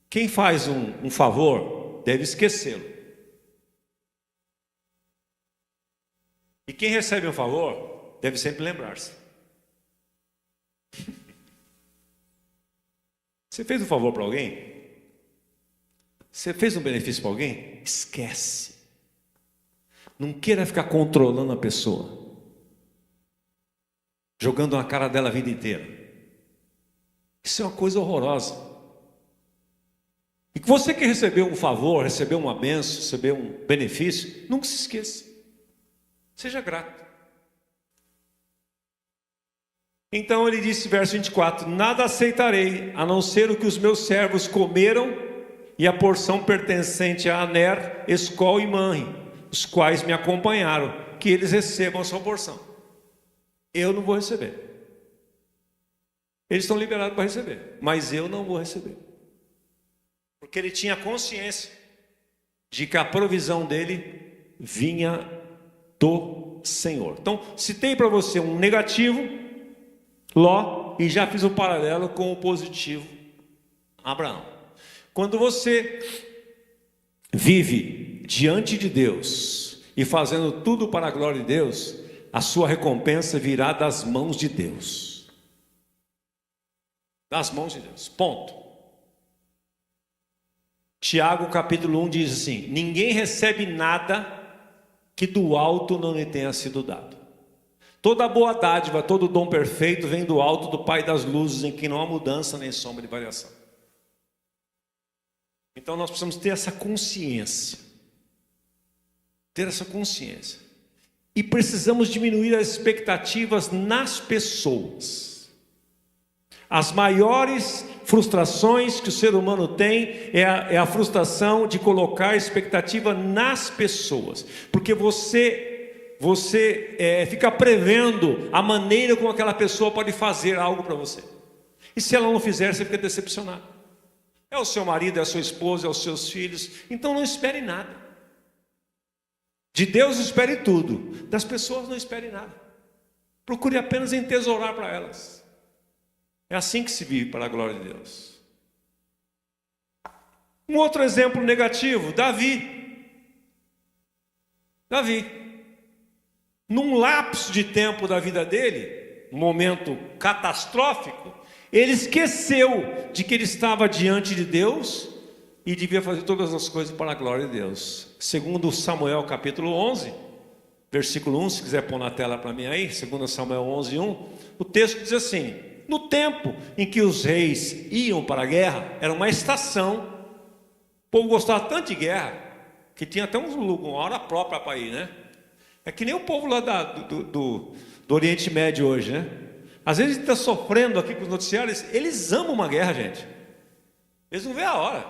Speaker 1: quem faz um favor deve esquecê-lo, e quem recebe um favor deve sempre lembrar-se. Você fez um favor para alguém? Você fez um benefício para alguém? Esquece. Não queira ficar controlando a pessoa, jogando na cara dela a vida inteira. Isso é uma coisa horrorosa. E que você que recebeu um favor, recebeu uma bênção, recebeu um benefício, nunca se esqueça. Seja grato. Então ele disse, verso 24: nada aceitarei, a não ser o que os meus servos comeram, e a porção pertencente a Aner, Escol e Manre, os quais me acompanharam, que eles recebam a sua porção. Eu não vou receber. Eles estão liberados para receber, mas eu não vou receber. Porque ele tinha consciência de que a provisão dele vinha do Senhor. Então, citei para você um negativo, Ló, e já fiz o paralelo com o positivo, Abraão. Quando você vive diante de Deus e fazendo tudo para a glória de Deus, a sua recompensa virá das mãos de Deus. Das mãos de Deus, ponto. Tiago capítulo 1 diz assim: ninguém recebe nada que do alto não lhe tenha sido dado. Toda boa dádiva, todo dom perfeito vem do alto, do Pai das luzes, em que não há mudança nem sombra de variação. Então nós precisamos ter essa consciência. Ter essa consciência. E precisamos diminuir as expectativas nas pessoas. As maiores frustrações que o ser humano tem é a frustração de colocar expectativa nas pessoas. Porque você fica prevendo a maneira como aquela pessoa pode fazer algo para você. E se ela não fizer, você fica decepcionado. É o seu marido, é a sua esposa, é os seus filhos. Então não espere nada. De Deus espere tudo. Das pessoas não espere nada. Procure apenas entesourar para elas. É assim que se vive para a glória de Deus. Um outro exemplo negativo, Davi. Num lapso de tempo da vida dele, um momento catastrófico, ele esqueceu de que ele estava diante de Deus e devia fazer todas as coisas para a glória de Deus. Segundo Samuel capítulo 11, versículo 1, se quiser pôr na tela para mim aí, segundo Samuel 11, 1, o texto diz assim: no tempo em que os reis iam para a guerra, era uma estação, o povo gostava tanto de guerra, que tinha até uma hora própria para ir, né? É que nem o povo lá do Oriente Médio hoje, né? Às vezes a gente está sofrendo aqui com os noticiários, eles amam uma guerra, gente. Eles não veem a hora.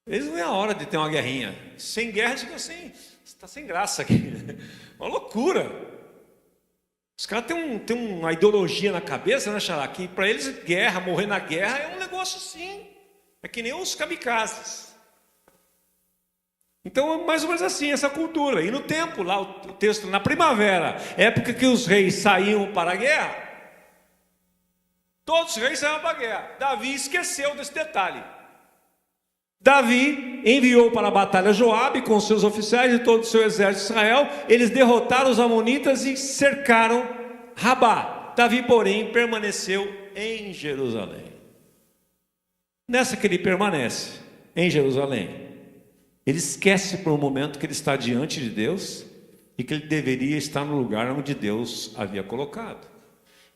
Speaker 1: Eles não veem a hora de ter uma guerrinha. Sem guerra, tipo assim, está sem graça aqui. Uma loucura. Os caras têm uma ideologia na cabeça, né, Xará? Que para eles guerra, morrer na guerra é um negócio assim. É que nem os kamikazes. Então é mais ou menos assim essa cultura. E no tempo, lá o texto, na primavera, época que os reis saíam para a guerra, todos os reis saíam para a guerra. Davi esqueceu desse detalhe. Davi enviou para a batalha Joabe com seus oficiais e todo o seu exército de Israel. Eles derrotaram os amonitas e cercaram Rabá. Davi, porém, permaneceu em Jerusalém. Nessa que ele permanece em Jerusalém, ele esquece por um momento que ele está diante de Deus e que ele deveria estar no lugar onde Deus havia colocado.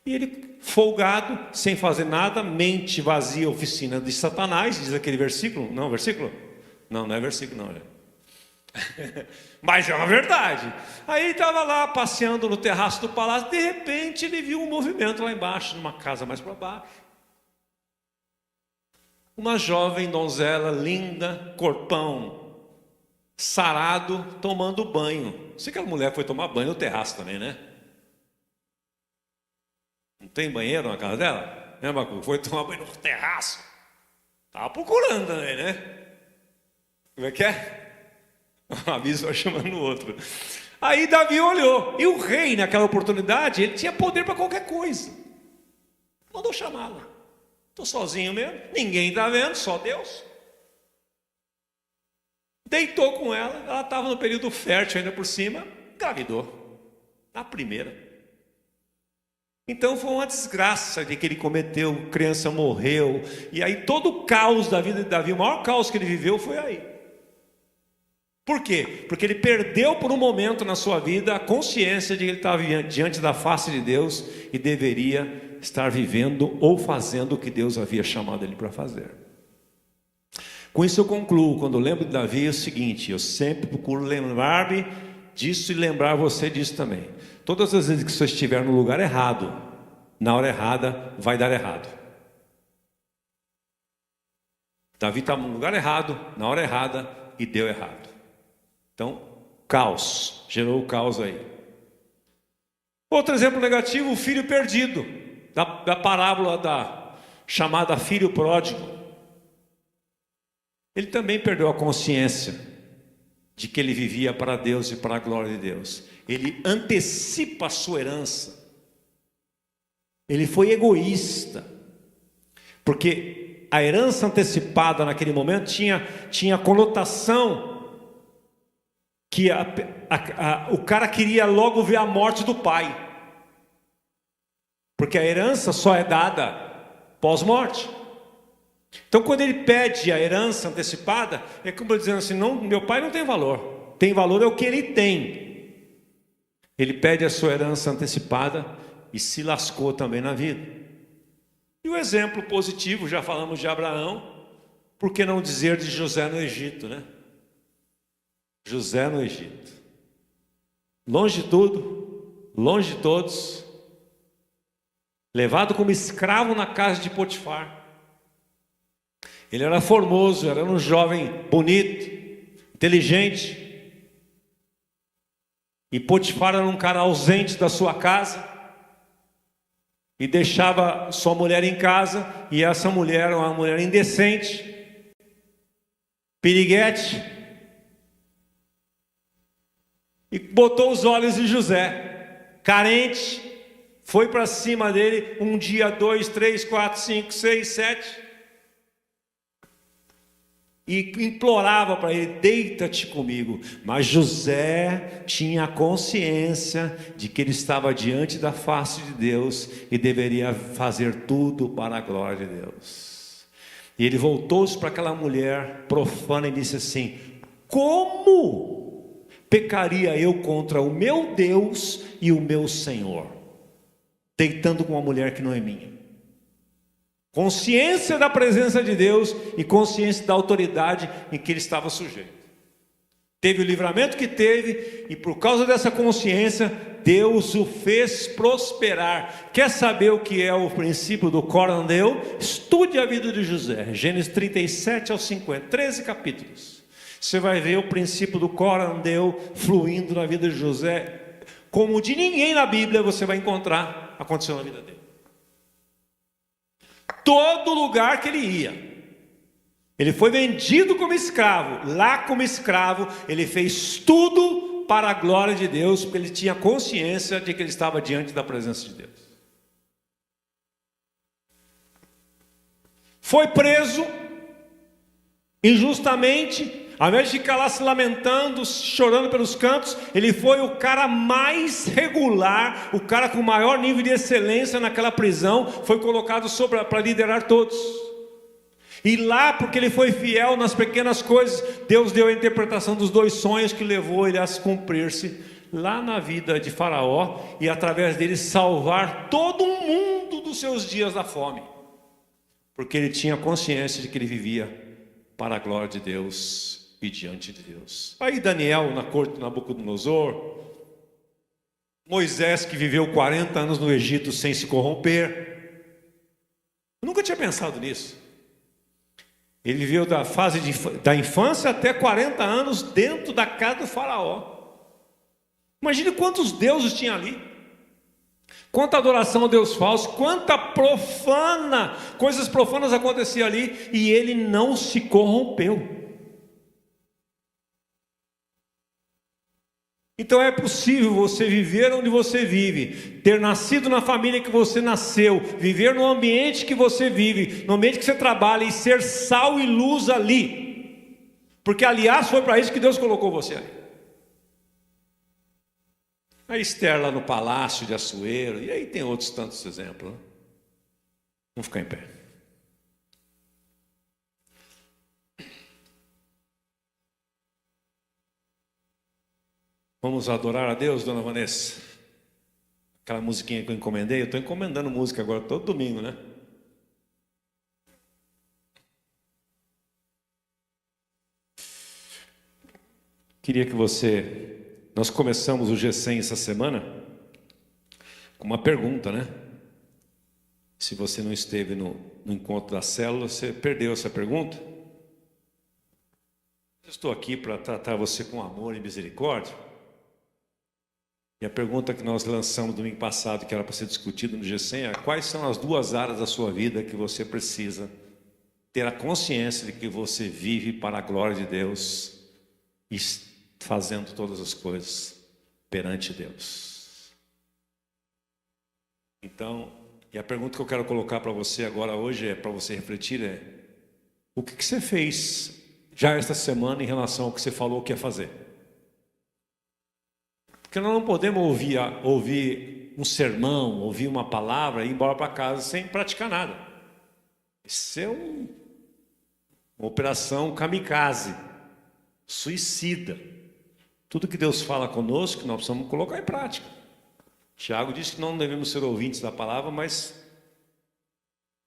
Speaker 1: E ele, folgado, sem fazer nada, mente vazia, oficina de Satanás, diz aquele versículo. Não, versículo? Não é versículo, não. Mas é uma verdade. Aí ele estava lá passeando no terraço do palácio, de repente ele viu um movimento lá embaixo, numa casa mais para baixo. Uma jovem donzela, linda, corpão, sarado, tomando banho. Sei que aquela mulher foi tomar banho no terraço também, né? Não tem banheiro na casa dela? Né, Bacu? Foi tomar banho no terraço. Estava procurando também, né? Como é que é? Um aviso vai chamando o outro. Aí Davi olhou. E o rei, naquela oportunidade, ele tinha poder para qualquer coisa. Mandou chamá-la. Estou sozinho mesmo. Ninguém está vendo, só Deus. Deitou com ela. Ela estava no período fértil ainda por cima. Engravidou. Na primeira. Então foi uma desgraça de que ele cometeu, criança morreu, e aí todo o caos da vida de Davi, o maior caos que ele viveu foi aí. Por quê? Porque ele perdeu por um momento na sua vida a consciência de que ele estava diante da face de Deus e deveria estar vivendo ou fazendo o que Deus havia chamado ele para fazer. Com isso eu concluo, quando eu lembro de Davi, é o seguinte: eu sempre procuro lembrar-me disso e lembrar você disso também. Todas as vezes que você estiver no lugar errado, na hora errada, vai dar errado. Davi estava no lugar errado, na hora errada, e deu errado. Então, caos, gerou o caos aí. Outro exemplo negativo, o filho perdido, da parábola da chamada filho pródigo. ele também perdeu a consciência de que ele vivia para Deus e para a glória de Deus. Ele antecipa a sua herança. Ele foi egoísta, porque a herança antecipada naquele momento tinha conotação que o cara queria logo ver a morte do pai, porque a herança só é dada pós-morte. Então, quando ele pede a herança antecipada, é como dizendo assim: não, meu pai não tem valor, tem valor é o que ele tem. Ele pede a sua herança antecipada e se lascou também na vida. E o exemplo positivo, já falamos de Abraão, por que não dizer de José no Egito, né? José no Egito, longe de tudo, longe de todos, levado como escravo na casa de Potifar. Ele era formoso, era um jovem bonito, inteligente, e Potifar era um cara ausente da sua casa, e deixava sua mulher em casa, e essa mulher era uma mulher indecente, piriguete, e botou os olhos em José, carente, foi para cima dele, 1 dia, 2, 3, 4, 5, 6, 7, e implorava para ele: deita-te comigo. Mas José tinha consciência de que ele estava diante da face de Deus e deveria fazer tudo para a glória de Deus. E ele voltou-se para aquela mulher profana e disse assim: como pecaria eu contra o meu Deus e o meu Senhor, deitando com uma mulher que não é minha? Consciência da presença de Deus e consciência da autoridade em que ele estava sujeito. Teve o livramento que teve, e por causa dessa consciência, Deus o fez prosperar. Quer saber o que é o princípio do corandeu? Estude a vida de José, Gênesis 37 ao 50, 13 capítulos. Você vai ver o princípio do corandeu fluindo na vida de José, como de ninguém na Bíblia você vai encontrar aconteceu na vida dele. Todo lugar que ele ia, ele foi vendido como escravo. Lá como escravo, ele fez tudo para a glória de Deus, porque ele tinha consciência de que ele estava diante da presença de Deus. Foi preso injustamente. Ao invés de ficar lá se lamentando, chorando pelos cantos, ele foi o cara mais regular, o cara com maior nível de excelência naquela prisão, foi colocado para liderar todos. E lá, porque ele foi fiel nas pequenas coisas, Deus deu a interpretação dos 2 sonhos que levou ele a se cumprir-se lá na vida de Faraó, e através dele salvar todo mundo dos seus dias da fome, porque ele tinha consciência de que ele vivia para a glória de Deus e diante de Deus. Aí Daniel na corte de Nabucodonosor, Moisés que viveu 40 anos no Egito sem se corromper. Eu nunca tinha pensado nisso. Ele viveu da fase da infância até 40 anos dentro da casa do faraó. Imagine quantos deuses tinha ali, quanta adoração a Deus falso, quanta coisas profanas aconteciam ali, e ele não se corrompeu. Então é possível você viver onde você vive, ter nascido na família que você nasceu, viver no ambiente que você vive, no ambiente que você trabalha, e ser sal e luz ali, porque aliás foi para isso que Deus colocou você ali. A Esther lá no palácio de Assuero, e aí tem outros tantos exemplos, né? Vamos ficar em pé. Vamos adorar a Deus, dona Vanessa? Aquela musiquinha que eu encomendei, eu estou encomendando música agora todo domingo, né? Queria que nós começamos o G100 essa semana com uma pergunta, né? Se você não esteve no encontro da célula, você perdeu essa pergunta. Eu estou aqui para tratar você com amor e misericórdia. E a pergunta que nós lançamos domingo passado, que era para ser discutida no G100, é: quais são as 2 áreas da sua vida que você precisa ter a consciência de que você vive para a glória de Deus e fazendo todas as coisas perante Deus. Então, e a pergunta que eu quero colocar para você agora hoje, para você refletir, o que você fez já esta semana em relação ao que você falou que ia fazer? Porque nós não podemos ouvir um sermão, ouvir uma palavra e ir embora para casa sem praticar nada. Isso é uma operação kamikaze, suicida. Tudo que Deus fala conosco, nós precisamos colocar em prática. Tiago disse que não devemos ser ouvintes da palavra, mas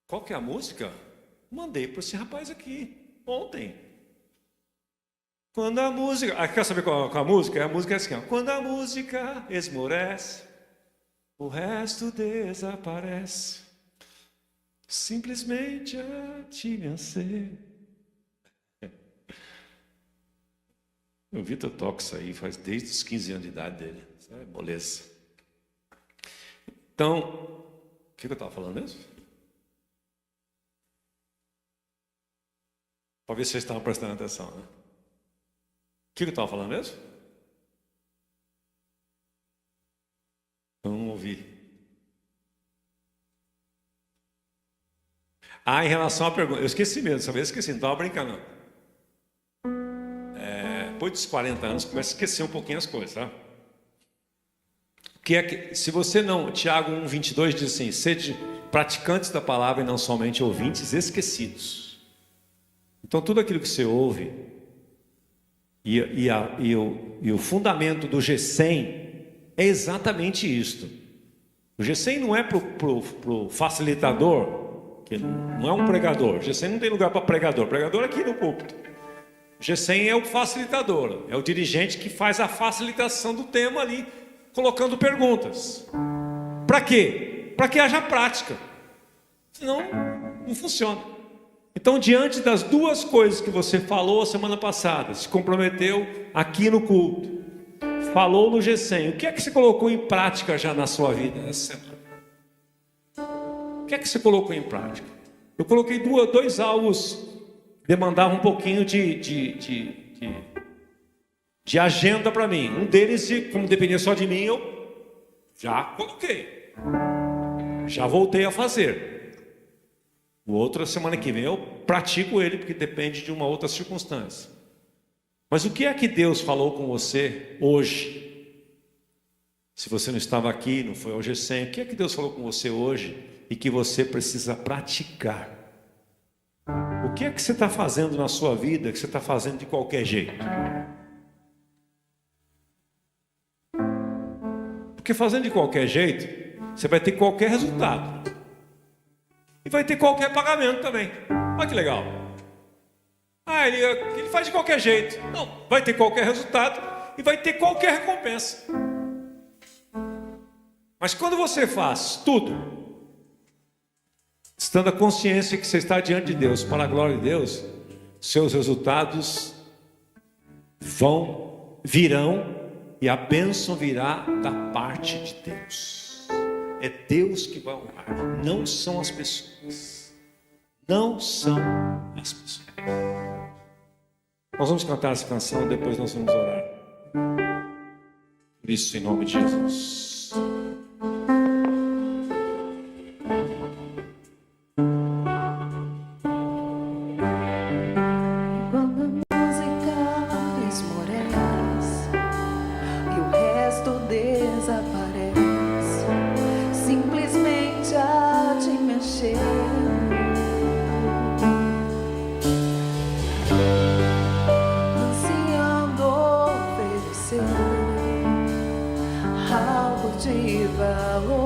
Speaker 1: qual que é a música? Mandei para esse rapaz aqui, ontem. Quando a música... quer saber qual a música? A música é assim, ó. Quando a música esmorece, o resto desaparece. Simplesmente a ti me anseio. O Vitor toca isso aí faz desde os 15 anos de idade dele. Isso é moleza. Então, o que eu estava falando mesmo? Para ver se vocês estavam prestando atenção, né? O que eu estava falando mesmo? Eu não ouvi. Em relação à pergunta, eu esqueci mesmo, essa vez eu esqueci, não estava brincando não. Depois dos 40 anos, começa a esquecer um pouquinho as coisas, tá? Se você não, Tiago 1,22 diz assim, sede praticantes da palavra e não somente ouvintes esquecidos. Então tudo aquilo que você ouve, e o fundamento do G100 é exatamente isto. O G100 não é para o facilitador, que não é um pregador. O G100 não tem lugar para pregador. O pregador é aqui no púlpito. O G100 é o facilitador, é o dirigente que faz a facilitação do tema ali, colocando perguntas. Para quê? Para que haja prática. Senão, não funciona. Então, diante das duas coisas que você falou a semana passada, se comprometeu aqui no culto, falou no G100, o que é que você colocou em prática já na sua vida essa semana? O que é que você colocou em prática? Eu coloquei dois alvos, demandavam um pouquinho de agenda para mim. Um deles, como dependia só de mim, eu já coloquei. Já voltei a fazer. O outro, semana que vem, eu pratico ele, porque depende de uma outra circunstância. Mas o que é que Deus falou com você hoje? Se você não estava aqui, não foi ao G100, o que é que Deus falou com você hoje e que você precisa praticar? O que é que você está fazendo na sua vida que você está fazendo de qualquer jeito? Porque fazendo de qualquer jeito, você vai ter qualquer resultado. E vai ter qualquer pagamento também. Olha que legal. Ele faz de qualquer jeito. Não, vai ter qualquer resultado e vai ter qualquer recompensa. Mas quando você faz tudo, estando a consciência que você está diante de Deus, para a glória de Deus, seus resultados virão e a bênção virá da parte de Deus. É Deus que vai honrar, não são as pessoas. Não são as pessoas. Nós vamos cantar essa canção, depois nós vamos orar. Por isso, em nome de Jesus.
Speaker 2: Algo de valor.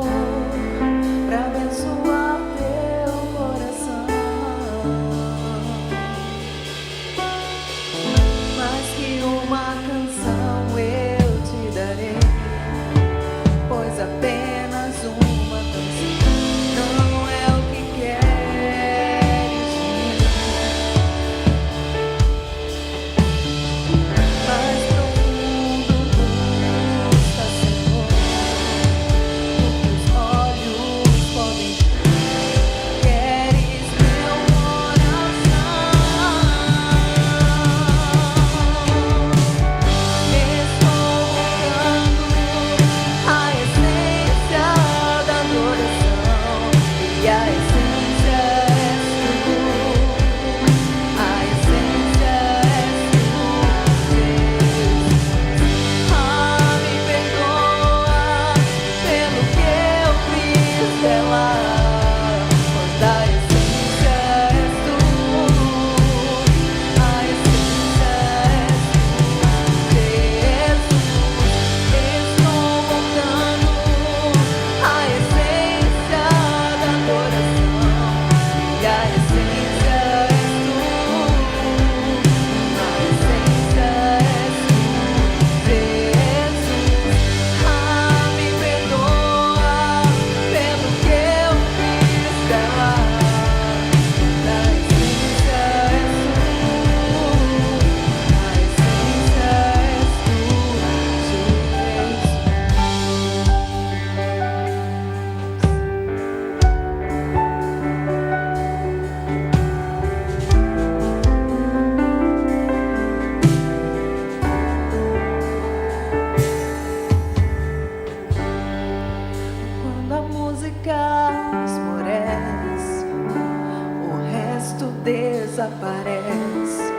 Speaker 2: desaparece,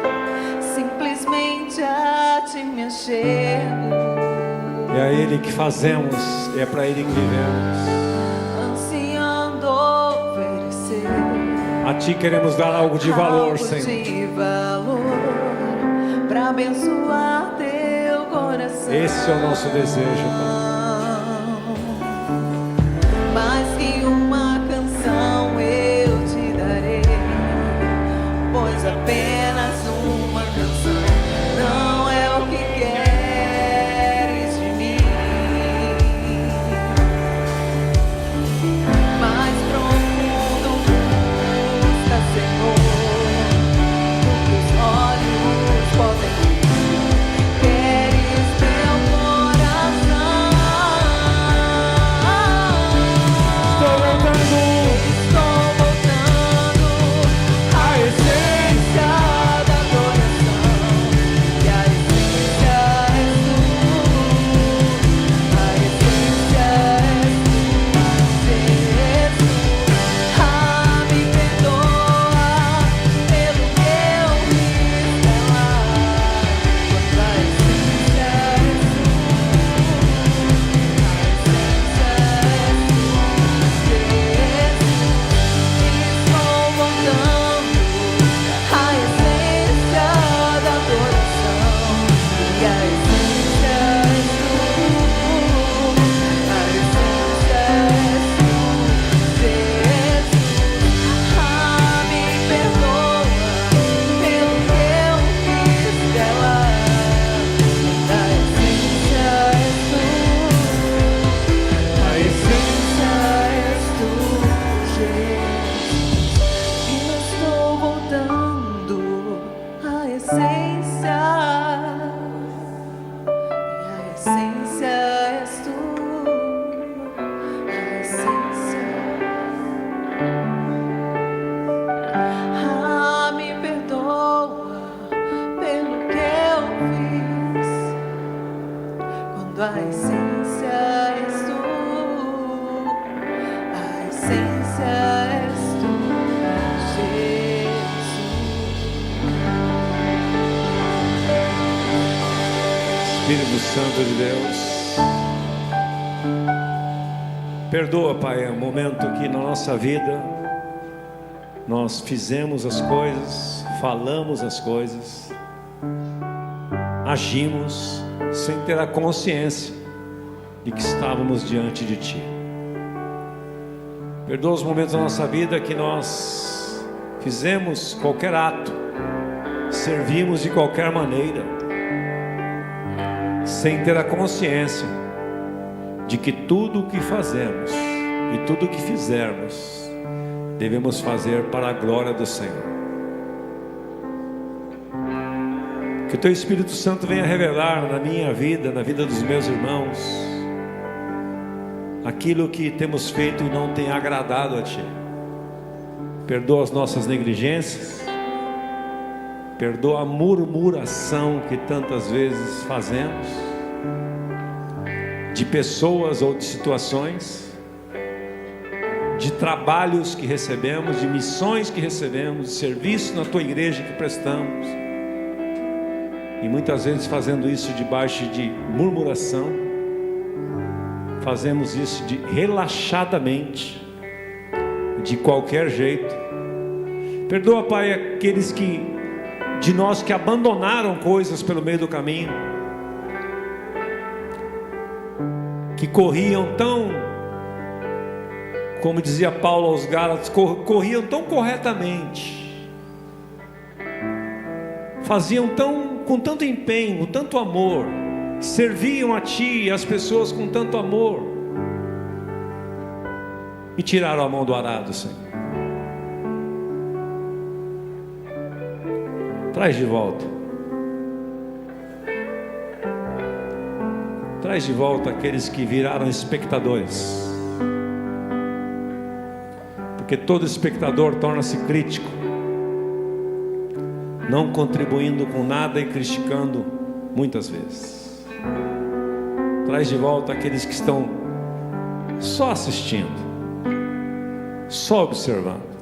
Speaker 2: simplesmente a ti me achego.
Speaker 1: É a Ele que fazemos, é para Ele que vivemos.
Speaker 2: Ansiando oferecer
Speaker 1: A Ti queremos dar algo de valor,
Speaker 2: algo
Speaker 1: Senhor.
Speaker 2: de valor, para abençoar teu coração.
Speaker 1: Esse é o nosso desejo, Pai.
Speaker 2: Mais que uma canção eu te darei, pois apenas uma canção não é o que queres de mim. Mais profundo busca, Senhor, do que os olhos podem ver. Queres meu coração.
Speaker 1: Estou voltando.
Speaker 2: Estou voltando à essência da adoração, e a essência és tu, a essência és tu, Jesus. Me perdoa pelo que eu fiz dela, quando a essência és tu, estou voltando à essência da adoração, e a essência és tu, a essência és tu, Jesus. Me perdoa pelo que eu fiz dela, a essência és tu, a essência és tu, Jesus. E eu estou voltando à essência, e a essência és tu, a essência. Me perdoa pelo que eu fiz, quando a essência és tu, a essência és tu, Jesus.
Speaker 1: Espírito Santo de Deus, perdoa, Pai, o momento que na nossa vida nós fizemos as coisas, falamos as coisas, agimos sem ter a consciência de que estávamos diante de Ti. Perdoa os momentos da nossa vida que nós fizemos qualquer ato, servimos de qualquer maneira, sem ter a consciência de que tudo o que fazemos e tudo o que fizermos devemos fazer para a glória do Senhor. Que o Teu Espírito Santo venha revelar na minha vida, na vida dos meus irmãos, aquilo que temos feito e não tem agradado a Ti. Perdoa as nossas negligências, perdoa a murmuração que tantas vezes fazemos, de pessoas ou de situações, de trabalhos que recebemos, de missões que recebemos, de serviço na Tua igreja que prestamos, e muitas vezes fazendo isso debaixo de murmuração, fazemos isso relaxadamente, de qualquer jeito. Perdoa, Pai, aqueles de nós que abandonaram coisas pelo meio do caminho, que corriam tão, como dizia Paulo aos Gálatas, corriam tão corretamente, faziam com tanto empenho, com tanto amor, serviam a Ti e as pessoas com tanto amor, e tiraram a mão do arado, Senhor. Traz de volta. Traz de volta aqueles que viraram espectadores, porque todo espectador torna-se crítico, não contribuindo com nada e criticando muitas vezes. Traz de volta aqueles que estão só assistindo, só observando.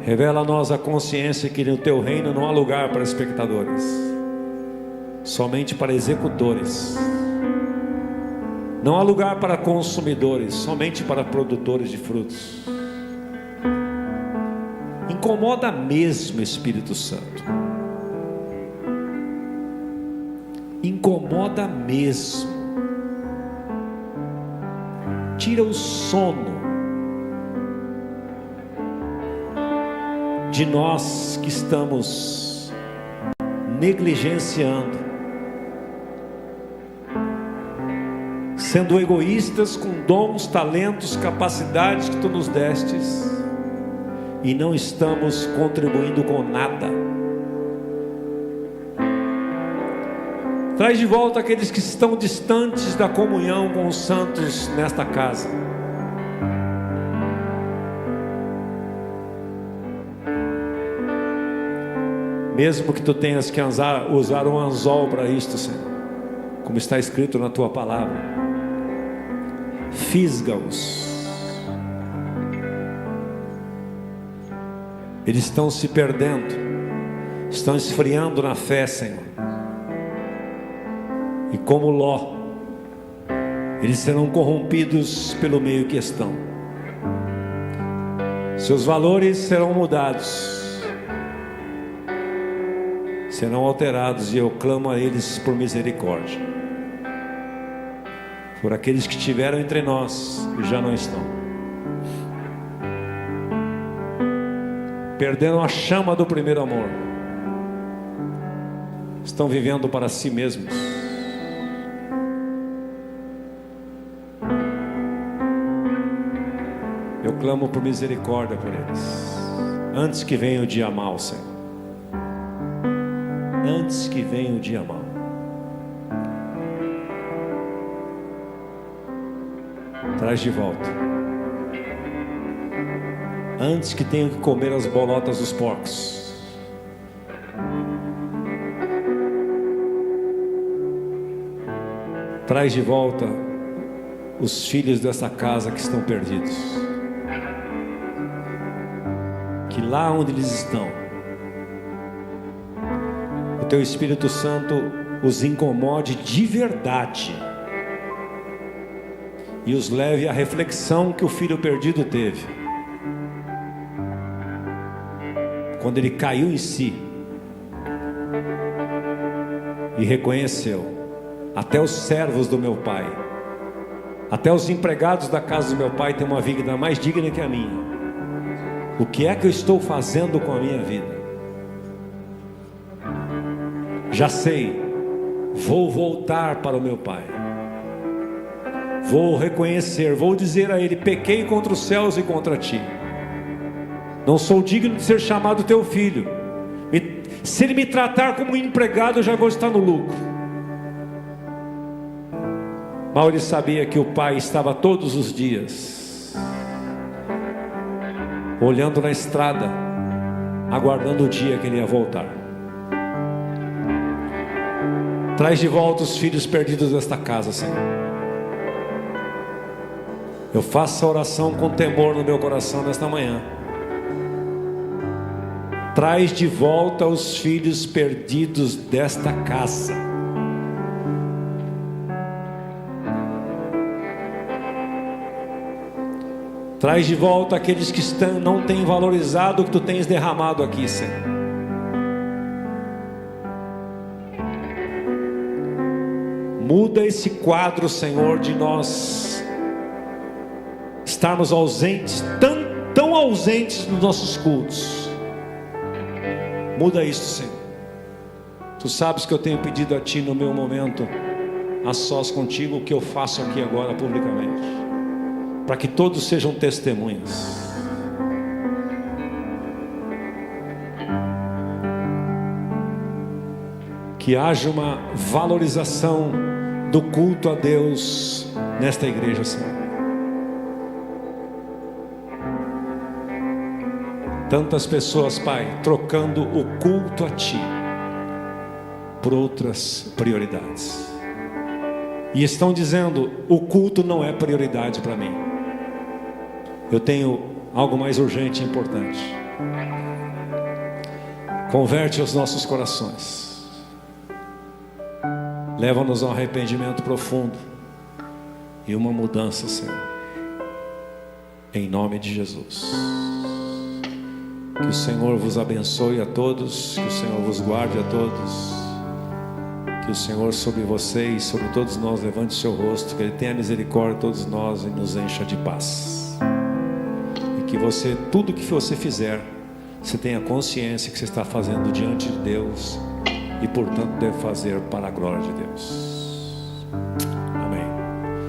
Speaker 1: Revela a nós a consciência que no teu reino não há lugar para espectadores, somente para executores. Não há lugar para consumidores, somente para produtores de frutos. Incomoda mesmo, Espírito Santo. Incomoda mesmo. Tira o sono de nós que estamos negligenciando, sendo egoístas com dons, talentos, capacidades que tu nos destes, e não estamos contribuindo com nada. Traz de volta aqueles que estão distantes da comunhão com os santos nesta casa. Mesmo que tu tenhas que usar um anzol para isto, Senhor, como está escrito na tua palavra, fisga-os. Eles estão se perdendo, estão esfriando na fé, Senhor. E como Ló, eles serão corrompidos pelo meio que estão. Seus valores serão mudados, serão alterados, e eu clamo a eles por misericórdia, por aqueles que estiveram entre nós e já não estão, perderam a chama do primeiro amor, estão vivendo para si mesmos. Eu clamo por misericórdia por eles, antes que venha o dia mau, Senhor. Antes que venha o dia mau. Traz de volta. Antes que tenham que comer as bolotas dos porcos. Traz de volta os filhos dessa casa que estão perdidos. Que lá onde eles estão, o teu Espírito Santo os incomode de verdade e os leve à reflexão que o filho perdido teve quando ele caiu em si e reconheceu: até os servos do meu pai, até os empregados da casa do meu pai têm uma vida mais digna que a minha. O que é que eu estou fazendo com a minha vida? Já sei, vou voltar para o meu pai, vou reconhecer, vou dizer a ele: pequei contra os céus e contra ti, não sou digno de ser chamado teu filho. Se ele me tratar como um empregado, eu já vou estar no lucro. Mal ele sabia que o pai estava todos os dias olhando na estrada, aguardando o dia que ele ia voltar. Traz de volta os filhos perdidos desta casa, Senhor. Eu faço a oração com temor no meu coração nesta manhã. Traz de volta os filhos perdidos desta casa. Traz de volta aqueles que não têm valorizado o que tu tens derramado aqui, Senhor. Muda esse quadro, Senhor, de nós estarmos ausentes, tão ausentes nos nossos cultos. Muda isso, Senhor. Tu sabes que eu tenho pedido a Ti no meu momento a sós contigo, o que eu faço aqui agora publicamente, para que todos sejam testemunhas. Que haja uma valorização do culto a Deus nesta igreja, Senhor. Tantas pessoas, Pai, trocando o culto a Ti por outras prioridades, e estão dizendo: o culto não é prioridade para mim, eu tenho algo mais urgente e importante. Converte os nossos corações. Leva-nos a um arrependimento profundo e uma mudança, Senhor. Em nome de Jesus. Que o Senhor vos abençoe a todos, que o Senhor vos guarde a todos, que o Senhor sobre você e sobre todos nós levante o seu rosto, que Ele tenha misericórdia de todos nós e nos encha de paz. E que você, tudo que você fizer, você tenha consciência que você está fazendo diante de Deus e portanto deve fazer para a glória de Deus.